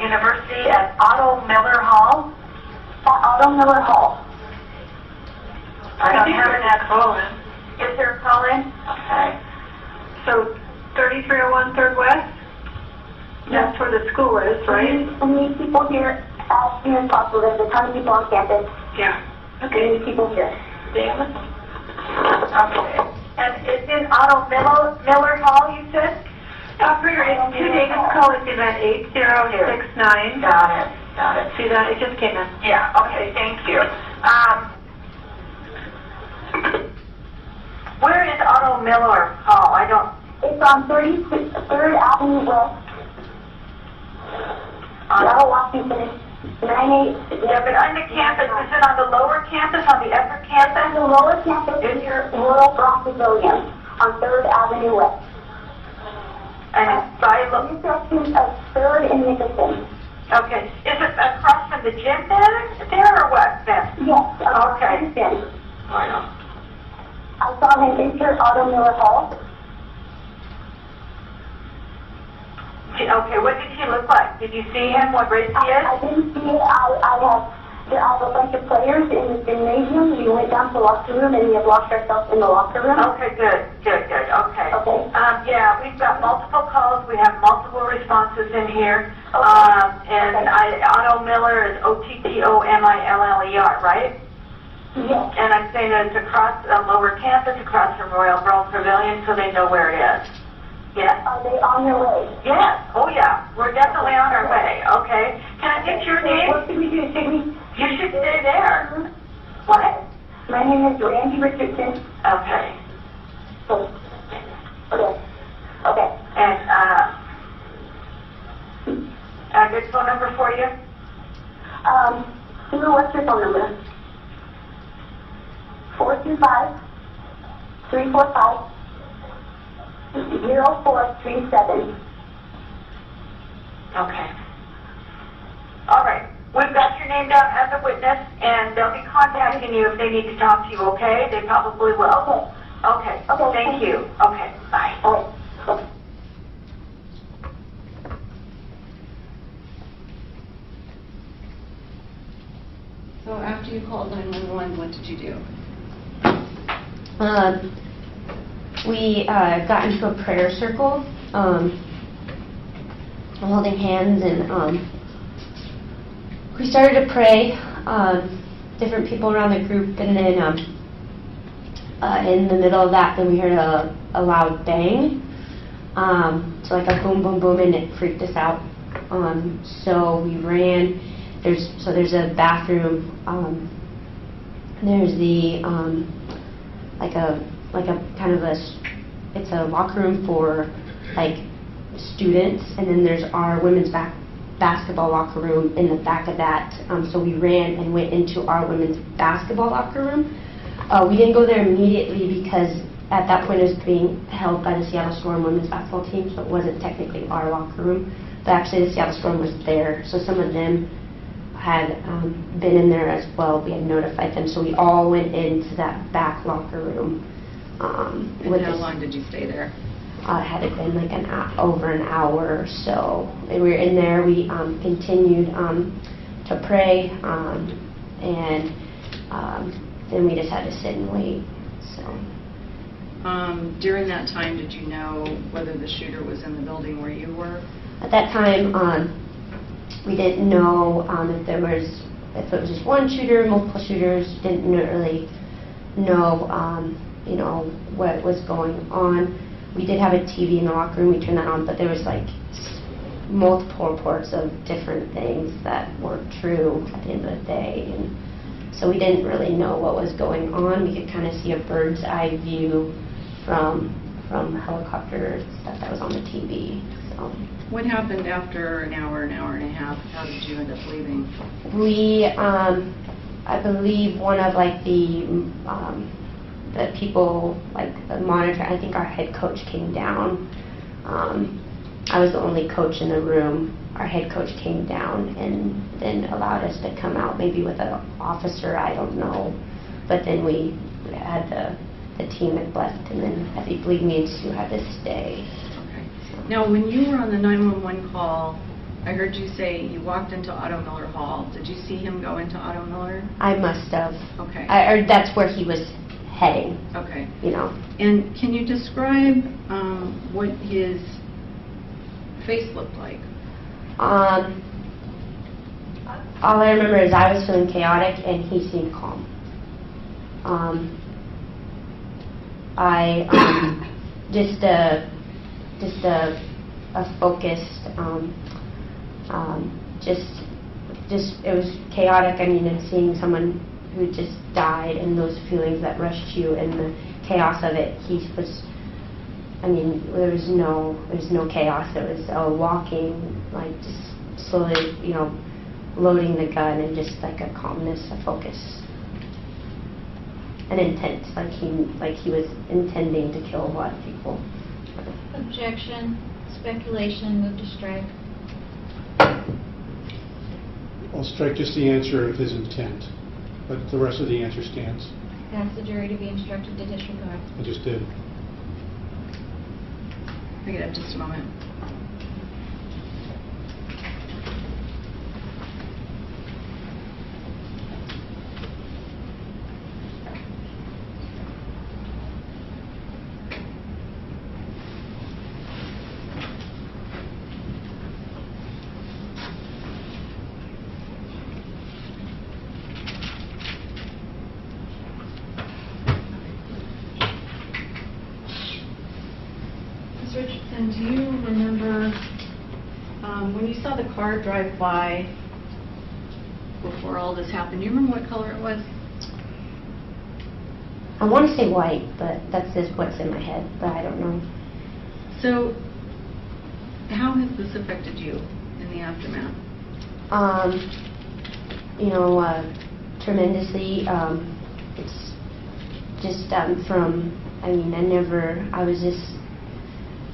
University at Otto Miller Hall. Otto Miller Hall. I don't have that call in. Is there a call in? Okay. So 3301 3rd West? That's where the school is, right? We need people here as soon as possible. There's a ton of people on campus. Yeah. Okay. We need people here. Damn it. Okay. And it's in Otto Miller Hall, you said? Operator, it's 2 Davis College event 8069. Got it. See that? It just came in. Yeah, okay, thank you. Where is Otto Miller Hall? It's on 33rd Avenue West. Seattle, Washington. 98. Yeah, but on the campus, is it on the lower campus, on the upper campus? On the lower campus is your Royal Bronx Pavilion on 3rd Avenue West. And it's by the intersection of 3rd and Nicholson. Okay. Is it across from the gym there or what, then? Yes. Okay. Then I know. I saw him enter Otto Miller Hall. Okay, what did he look like? Did you see him, what race he is? I didn't see it. I have a bunch of players in the gymnasium. We went down to the locker room and we have locked ourselves in the locker room. Okay, good, okay. Okay. Yeah, we've got multiple calls, we have multiple responses in here. Okay. Otto Miller is Ottomiller, right? Yes. And I'm saying that it's across the lower campus, across from Royal Grove Pavilion, so they know where it is. Yes? Are they on their way? Yes, oh yeah, we're definitely on our way, okay? Can I get your name? What should we do? Should we? You should stay there. What? My name is Randy Richardson. Okay. Okay. And, a good phone number for you? Sue, what's your phone number? 425-345-0437. Okay. All right. We've got your name down as a witness, and they'll be contacting you if they need to talk to you, okay? They probably will. Okay. Okay. Thank you. Okay. Bye. Okay. So after you called 911, what did you do? We got into a prayer circle, holding hands, and we started to pray, different people around the group, and then in the middle of that, then we heard a loud bang, so like a boom, boom, boom, and it freaked us out. So we ran. There's a bathroom. There's the like a kind of it's a locker room for like students, and then there's our women's basketball locker room in the back of that. So we ran and went into our women's basketball locker room. We didn't go there immediately because at that point it was being held by the Seattle Storm women's basketball team, so it wasn't technically our locker room. But actually the Seattle Storm was there, so some of them had been in there as well. We had notified them, so we all went into that back locker room. And how long did you stay there? It had been like over an hour or so. And we were in there. We continued to pray, and then we just had to sit and wait. So. During that time, did you know whether the shooter was in the building where you were? At that time, we didn't know if it was just one shooter, multiple shooters. Didn't really know, what was going on. We did have a TV in the locker room. We turned that on, but there was like multiple reports of different things that weren't true at the end of the day, and so we didn't really know what was going on. We could kind of see a bird's eye view from helicopter stuff that was on the TV. So. What happened after an hour and a half? How did you end up leaving? We, I believe one of like the people, like the monitor, I think our head coach came down. I was the only coach in the room. Our head coach came down and then allowed us to come out, maybe with an officer, I don't know. But then we had the team had left, and then I believe me and Sue had to stay. Okay. Now, when you were on the 911 call, I heard you say you walked into Otto Miller Hall. Did you see him go into Otto Miller? I must have. Okay. Or that's where he was heading. Okay. And can you describe what his face looked like? All I remember is I was feeling chaotic and he seemed calm. I just a focused, just it was chaotic. I mean, and seeing someone who just died and those feelings that rushed you and the chaos of it, he was. I mean, there was no chaos. It was walking, like just slowly, loading the gun, and just like a calmness, a focus, an intent, like he was intending to kill a lot of people. Objection. Speculation. Move to strike. I'll strike just the answer of his intent, but the rest of the answer stands. Ask the jury to be instructed to disregard. I just did. We could have just a moment. Ms. Richardson, do you remember when you saw the car drive by before all this happened, do you remember what color it was? I want to say white, but that's just what's in my head, but I don't know. So, how has this affected you in the aftermath? Tremendously. It's just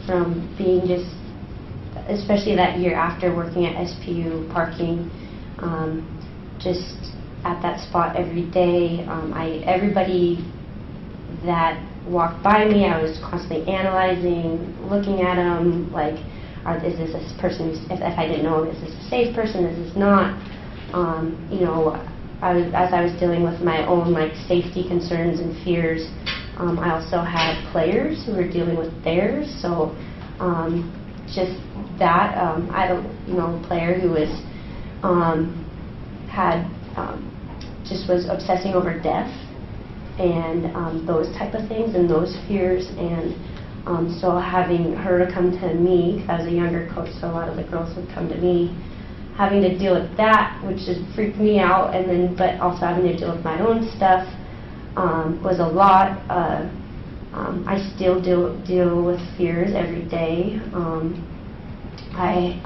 from being just, especially that year after working at SPU parking, just at that spot every day. Everybody that walked by me, I was constantly analyzing, looking at them, like, is this a person, if I didn't know, is this a safe person, is this not? As I was dealing with my own safety concerns and fears, I also had players who were dealing with theirs, so just that, a player who was, just was obsessing over death, and those type of things, and those fears, and so having her to come to me, because I was a younger coach, so a lot of the girls would come to me, having to deal with that, which just freaked me out, and then, but also having to deal with my own stuff, was a lot. I still deal with fears every day. I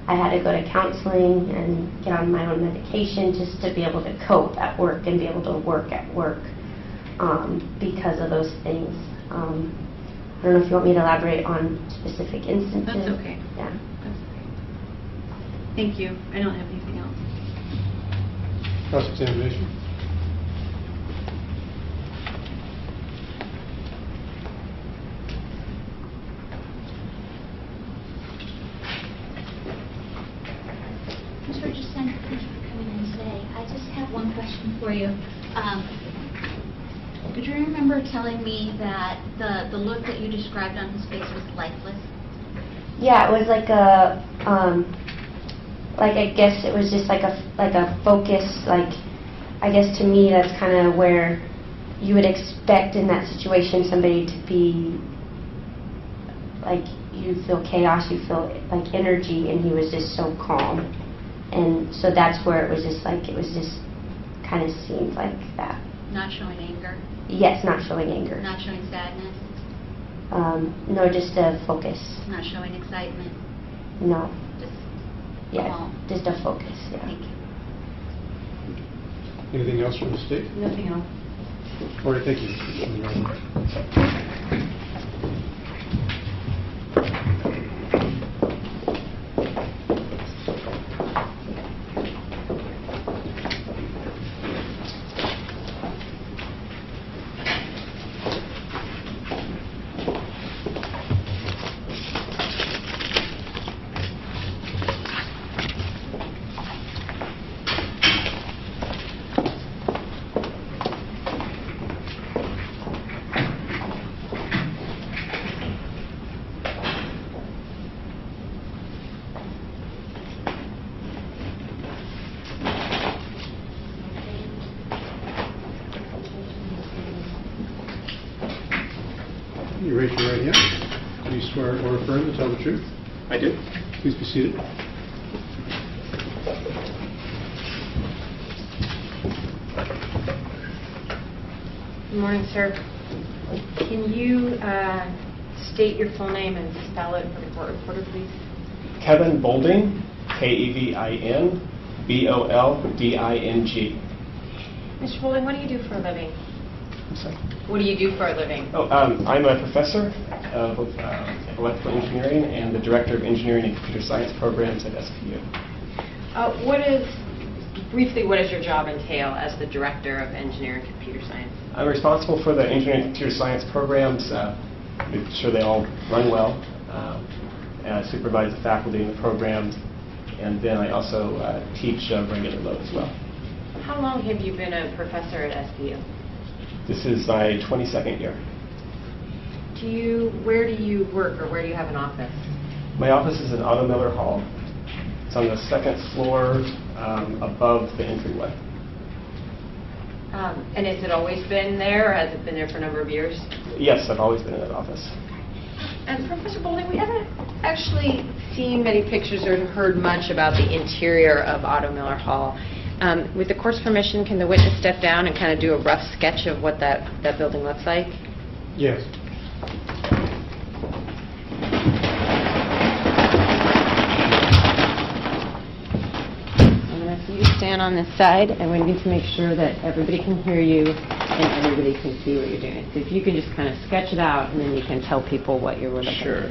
had to go to counseling and get on my own medication just to be able to cope at work and be able to work at work because of those things. I don't know if you want me to elaborate on specific instances. That's okay. Yeah. That's okay. Thank you. I don't have anything else. Cross-examination. Ms. Richardson, thank you for coming in today. I just have one question for you. Do you remember telling me that the look that you described on his face was lifeless? Yeah, it was like a, I guess it was just like a focus, I guess to me that's kind of where you would expect in that situation somebody to be, like, you feel chaos, you feel like energy, and he was just so calm. And so that's where it was just kind of seemed like that. Not showing anger? Yes, not showing anger. Not showing sadness? No, just a focus. Not showing excitement? No. Just Yeah, calm? just a focus, yeah. Thank you. Anything else from the state? Nothing else. All right, thank you. You raise your right hand. Do you swear or affirm to tell the truth? I do. Please be seated. Good morning, sir. Can you state your full name and spell it for the court reporter, please? Kevin Bolding, Kevin Bolding. Mr. Bowling, what do you do for a living? I'm sorry. What do you do for a living? I'm a professor of electrical engineering and the director of engineering and computer science programs at SPU. What is briefly, what does your job entail as the Director of Engineering and Computer Science? I'm responsible for the engineering and computer science programs, make sure they all run well, and I supervise the faculty in the programs, and then I also teach regular load as well. How long have you been a professor at SPU? This is my 22nd year. Where do you work, or where do you have an office? My office is in Otto Miller Hall. It's on the second floor above the entryway. And has it always been there, or has it been there for a number of years? Yes, I've always been in that office. And Professor Bowling, we haven't actually seen many pictures or heard much about the interior of Otto Miller Hall. With the court's permission, can the witness step down and kind of do a rough sketch of what that building looks like? Yes. I'm going to see you stand on this side, and we need to make sure that everybody can hear you and everybody can see what you're doing. So if you can just kind of sketch it out, and then you can tell people what you're looking at. Sure.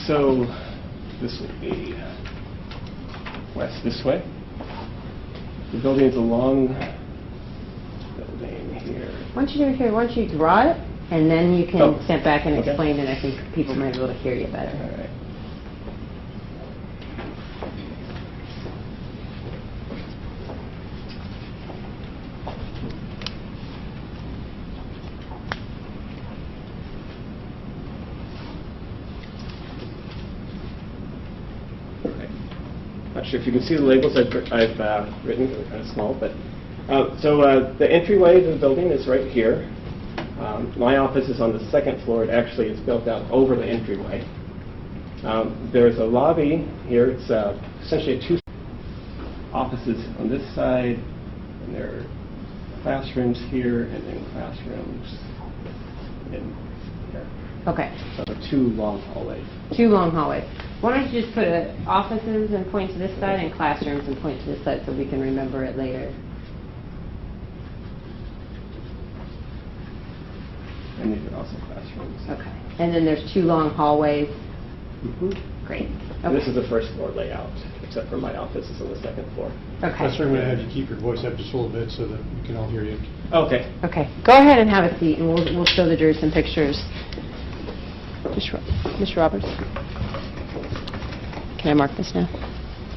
So this would be west this way. The building is a long building here. Why don't you do it here? Why don't you draw it, and then you can step back and Okay. explain it. I think people might be able to hear you better. All right. Not sure if you can see the labels I've written. They're kind of small, but the entryway to the building is right here. My office is on the second floor. It actually is built out over the entryway. There's a lobby here. It's essentially two offices on this side, and there are classrooms here, and then classrooms in here. Okay. So two long hallways. Two long hallways. Why don't you just put offices and point to this side, and classrooms and point to this side, so we can remember it later. And these are also classrooms. Okay. And then there's two long hallways. Mm-hmm. Great. And this is the first floor layout, except for my office is on the second floor. Okay. That's why I'm going to have you keep your voice up just a little bit so that we can all hear you. Okay. Okay. Go ahead and have a seat, and we'll show the jury some pictures. Mr. Roberts? Can I mark this now?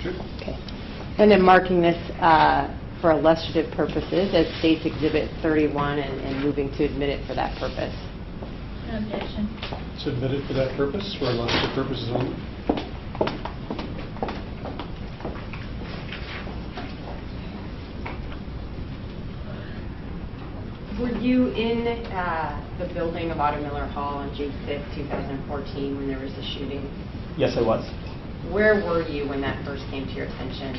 Sure. Okay. And then marking this for illustrative purposes as State's Exhibit 31 and moving to admit it for that purpose. No objection. Submitted for that purpose, for illustrative purposes only. Were you in the building of Otto Miller Hall on June 5th, 2014 when there was the shooting? Yes, I was. Where were you when that first came to your attention?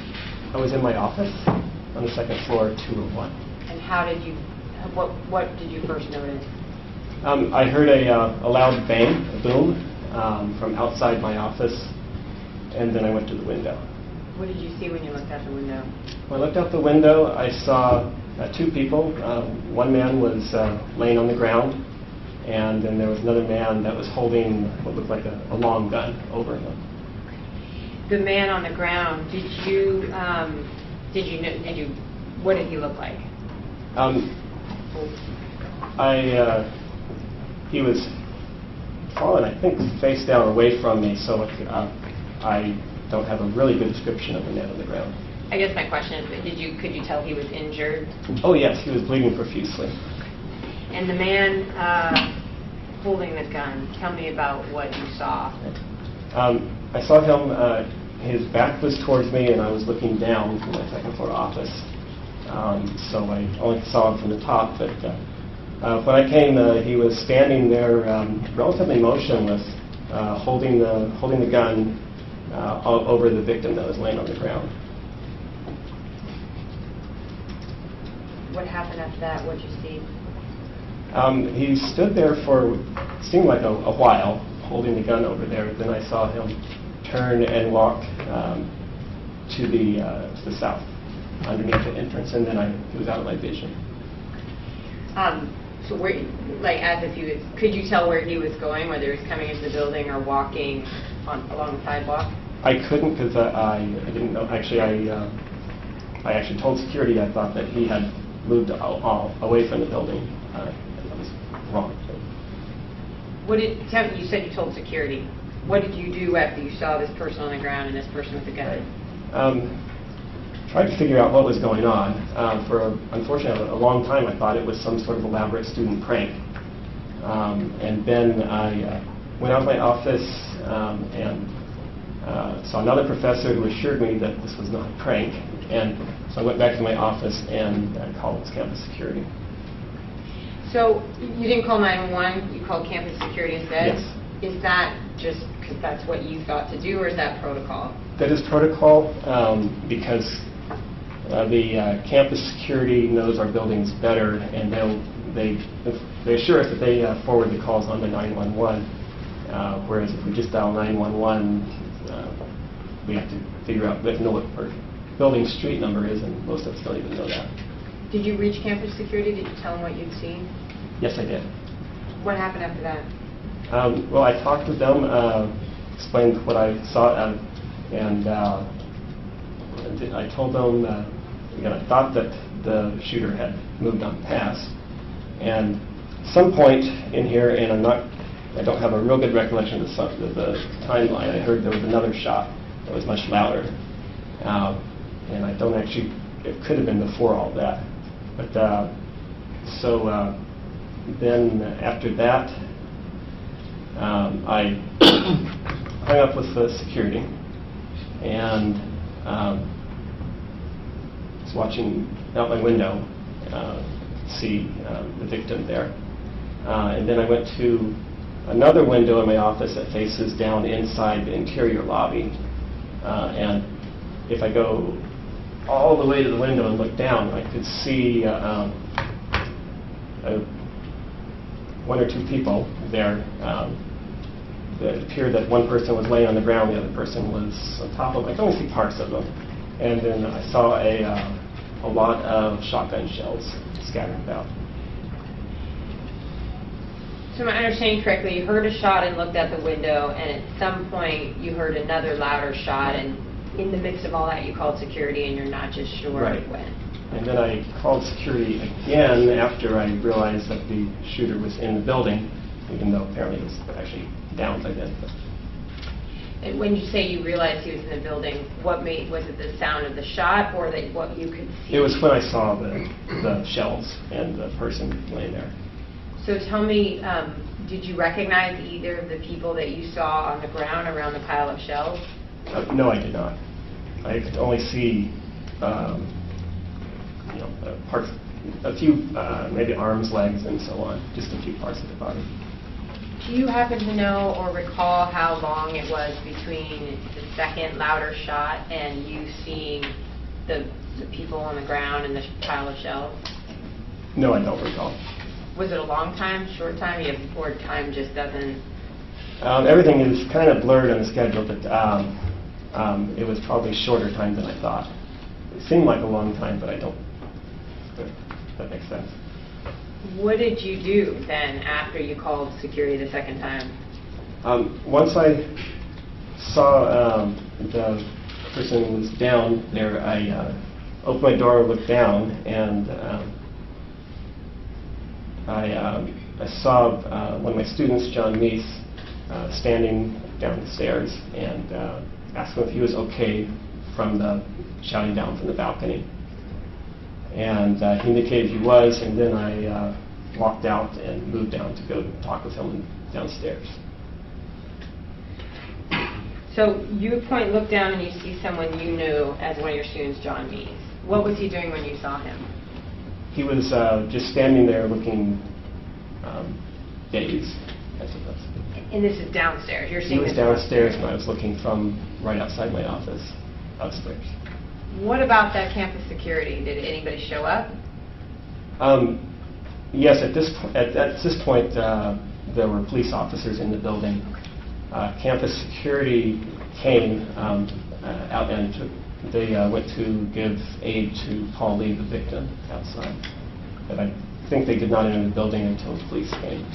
I was in my office on the second floor, 201. And how did you, what did you first notice? I heard a loud bang, a boom, from outside my office, and then I went to the window. What did you see when you looked out the window? When I looked out the window, I saw two people. One man was laying on the ground, and then there was another man that was holding what looked like a long gun over him. The man on the ground, what did he look like? He was fallen, I think, face down away from me, so I don't have a really good description of the man on the ground. I guess my question is, could you tell he was injured? Oh yes, he was bleeding profusely. And the man holding the gun, tell me about what you saw. I saw him, his back was towards me, and I was looking down from my second floor office. So I only saw him from the top, but when I came, he was standing there relatively motionless, holding the gun over the victim that was laying on the ground. What happened after that? What did you see? He stood there for, seemed like a while, holding the gun over there. Then I saw him turn and walk to the south, underneath the entrance, and then he was out of my vision. So where, like, as if he was, could you tell where he was going, whether he was coming into the building or walking along the sidewalk? I couldn't because I didn't know. Actually, I actually told security I thought that he had moved away from the building. And that was wrong. You said you told security. What did you do after you saw this person on the ground and this person with the gun? Tried to figure out what was going on. Unfortunately, a long time I thought it was some sort of elaborate student prank. And then I went out of my office and saw another professor who assured me that this was not a prank. And so I went back to my office and called campus security. So you didn't call 911, you called campus security instead? Yes. Is that just because that's what you thought to do, or is that protocol? That is protocol because the campus security knows our buildings better, and they assure us that they forward the calls on to 911. Whereas if we just dial 911, we have to figure out, we have to know what our building street number is, and most of us don't even know that. Did you reach campus security? Did you tell them what you'd seen? Yes, I did. What happened after that? Well, I talked with them, explained what I saw, and I told them I thought that the shooter had moved on past. And some point in here, and I don't have a real good recollection of the timeline. I heard there was another shot that was much louder, and I don't actually. It could have been before all that, but then after that, I hung up with the security and was watching out my window, see the victim there. And then I went to another window in my office that faces down inside the interior lobby. And if I go all the way to the window and look down, I could see one or two people there. It appeared that one person was laying on the ground, the other person was on top of them. I could only see parts of them. And then I saw a lot of shotgun shells scattered about. So am I understanding correctly, you heard a shot and looked out the window, and at some point you heard another louder shot, and in the midst of all that you called security and you're not just sure Right. when? And then I called security again after I realized that the shooter was in the building, even though apparently he was actually down by then. And when you say you realized he was in the building, was it the sound of the shot or what you could see? It was when I saw the shells and the person laying there. So tell me, did you recognize either of the people that you saw on the ground around the pile of shells? No, I did not. I could only see parts, a few, maybe arms, legs, and so on, just a few parts of the body. Do you happen to know or recall how long it was between the second louder shot and you seeing the people on the ground and the pile of shells? No, I don't recall. Was it a long time, short time, or time just doesn't? Everything is kind of blurred on the schedule, but it was probably shorter time than I thought. It seemed like a long time, but I don't. If that makes sense. What did you do then after you called security the second time? Once I saw the person was down there, I opened my door, looked down, and I saw one of my students, John Meese, standing down the stairs, and asked him if he was okay from the shouting down from the balcony. And he indicated he was, and then I walked out and moved down to go talk with him downstairs. So you look down and you see someone you knew as one of your students, John Meese. What was he doing when you saw him? He was just standing there looking dazed, I suppose. And this is downstairs. You're seeing He was this downstairs, and I was looking from right outside my office, upstairs. What about that campus security? Did anybody show up? Yes, at this point, there were police officers in the building. Campus security came out and they went to give aid to Paul Lee, the victim, outside. But I think they did not enter the building until the police came.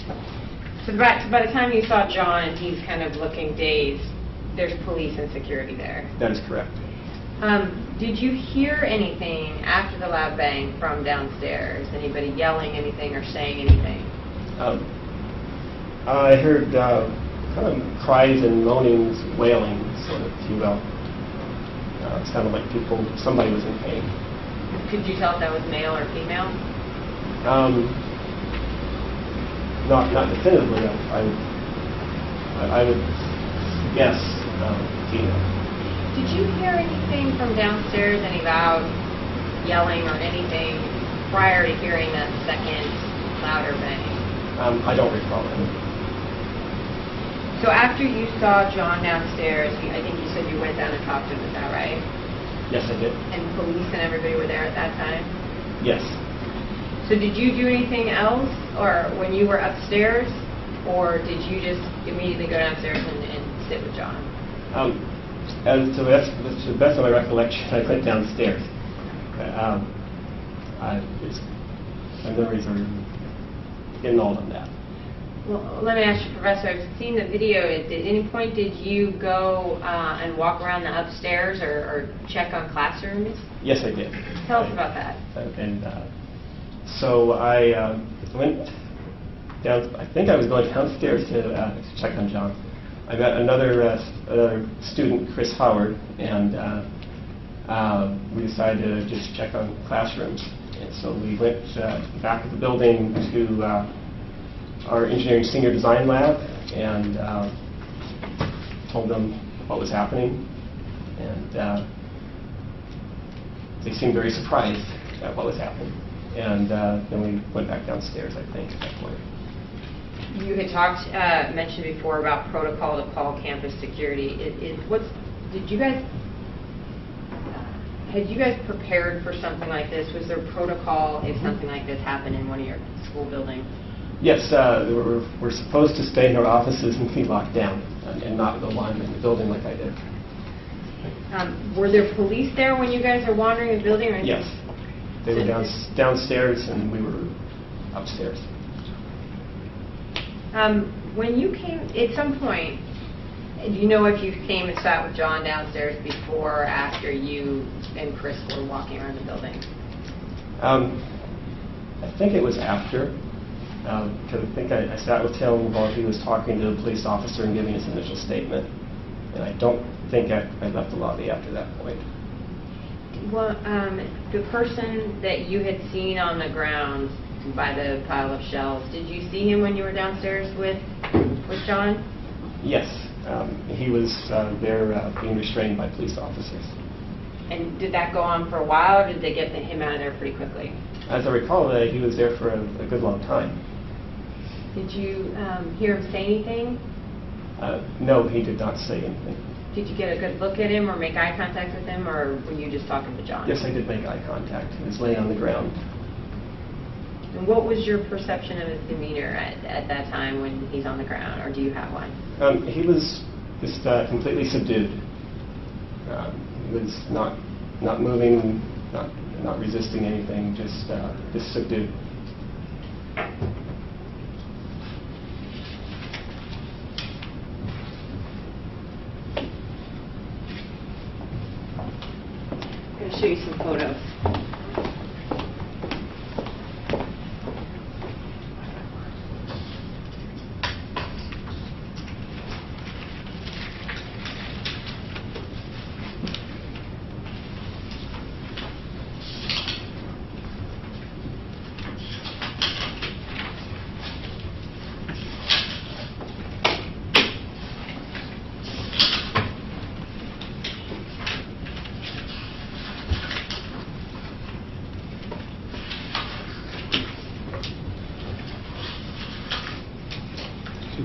So by the time you saw John and he's kind of looking dazed, there's police and security there. That is correct. Did you hear anything after the loud bang from downstairs? Anybody yelling anything or saying anything? I heard kind of cries and moanings, wailing, sort of, if you will. It sounded like somebody was in pain. Could you tell if that was male or female? Not definitively. I would guess female. Did you hear anything from downstairs, any loud yelling or anything prior to hearing that second louder bang? I don't recall any. So after you saw John downstairs, I think you said you went down and talked to him, is that right? Yes, I did. And police and everybody were there at that time? Yes. So did you do anything else, or when you were upstairs, or did you just immediately go downstairs and sit with John? To the best of my recollection, I went downstairs. My memories are getting old on that. Well, let me ask you, Professor, I've seen the video. At any point did you go and walk around the upstairs or check on classrooms? Yes, I did. Tell us about that. So I went down. I think I was going downstairs to check on John. I met another student, Chris Howard, and we decided to just check on classrooms. And so we went back to the building to our engineering senior design lab and told them what was happening. And they seemed very surprised at what was happening. And then we went back downstairs, I think, at that point. You had mentioned before about protocol to call campus security. Had you guys prepared for something like this? Was there protocol if something like this happened in one of your school buildings? Yes, we're supposed to stay in our offices and be locked down and not go wandering the building like I did. Were there police there when you guys were wandering the building? Yes. They were downstairs and we were upstairs. When you came, at some point, do you know if you came and sat with John downstairs before or after you and Chris were walking around the building? I think it was after, because I think I sat with him while he was talking to the police officer and giving his initial statement. And I don't think I left the lobby after that point. Well, the person that you had seen on the ground by the pile of shells, did you see him when you were downstairs with John? Yes. He was there being restrained by police officers. And did that go on for a while, or did they get him out of there pretty quickly? As I recall, he was there for a good long time. Did you hear him say anything? No, he did not say anything. Did you get a good look at him or make eye contact with him, or were you just talking to John? Yes, I did make eye contact. He was laying on the ground. And what was your perception of his demeanor at that time when he's on the ground, or do you have one? He was just completely subdued. He was not moving, not resisting anything, just subdued. I'm going to show you some photos.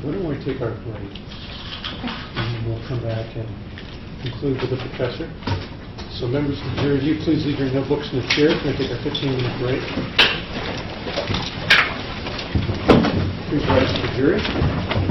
Why don't we take our break? And then we'll come back and conclude with the professor. So members of the jury, you please leave your notebooks in the chair. We're going to take our 15-minute break. Please rise to the jury.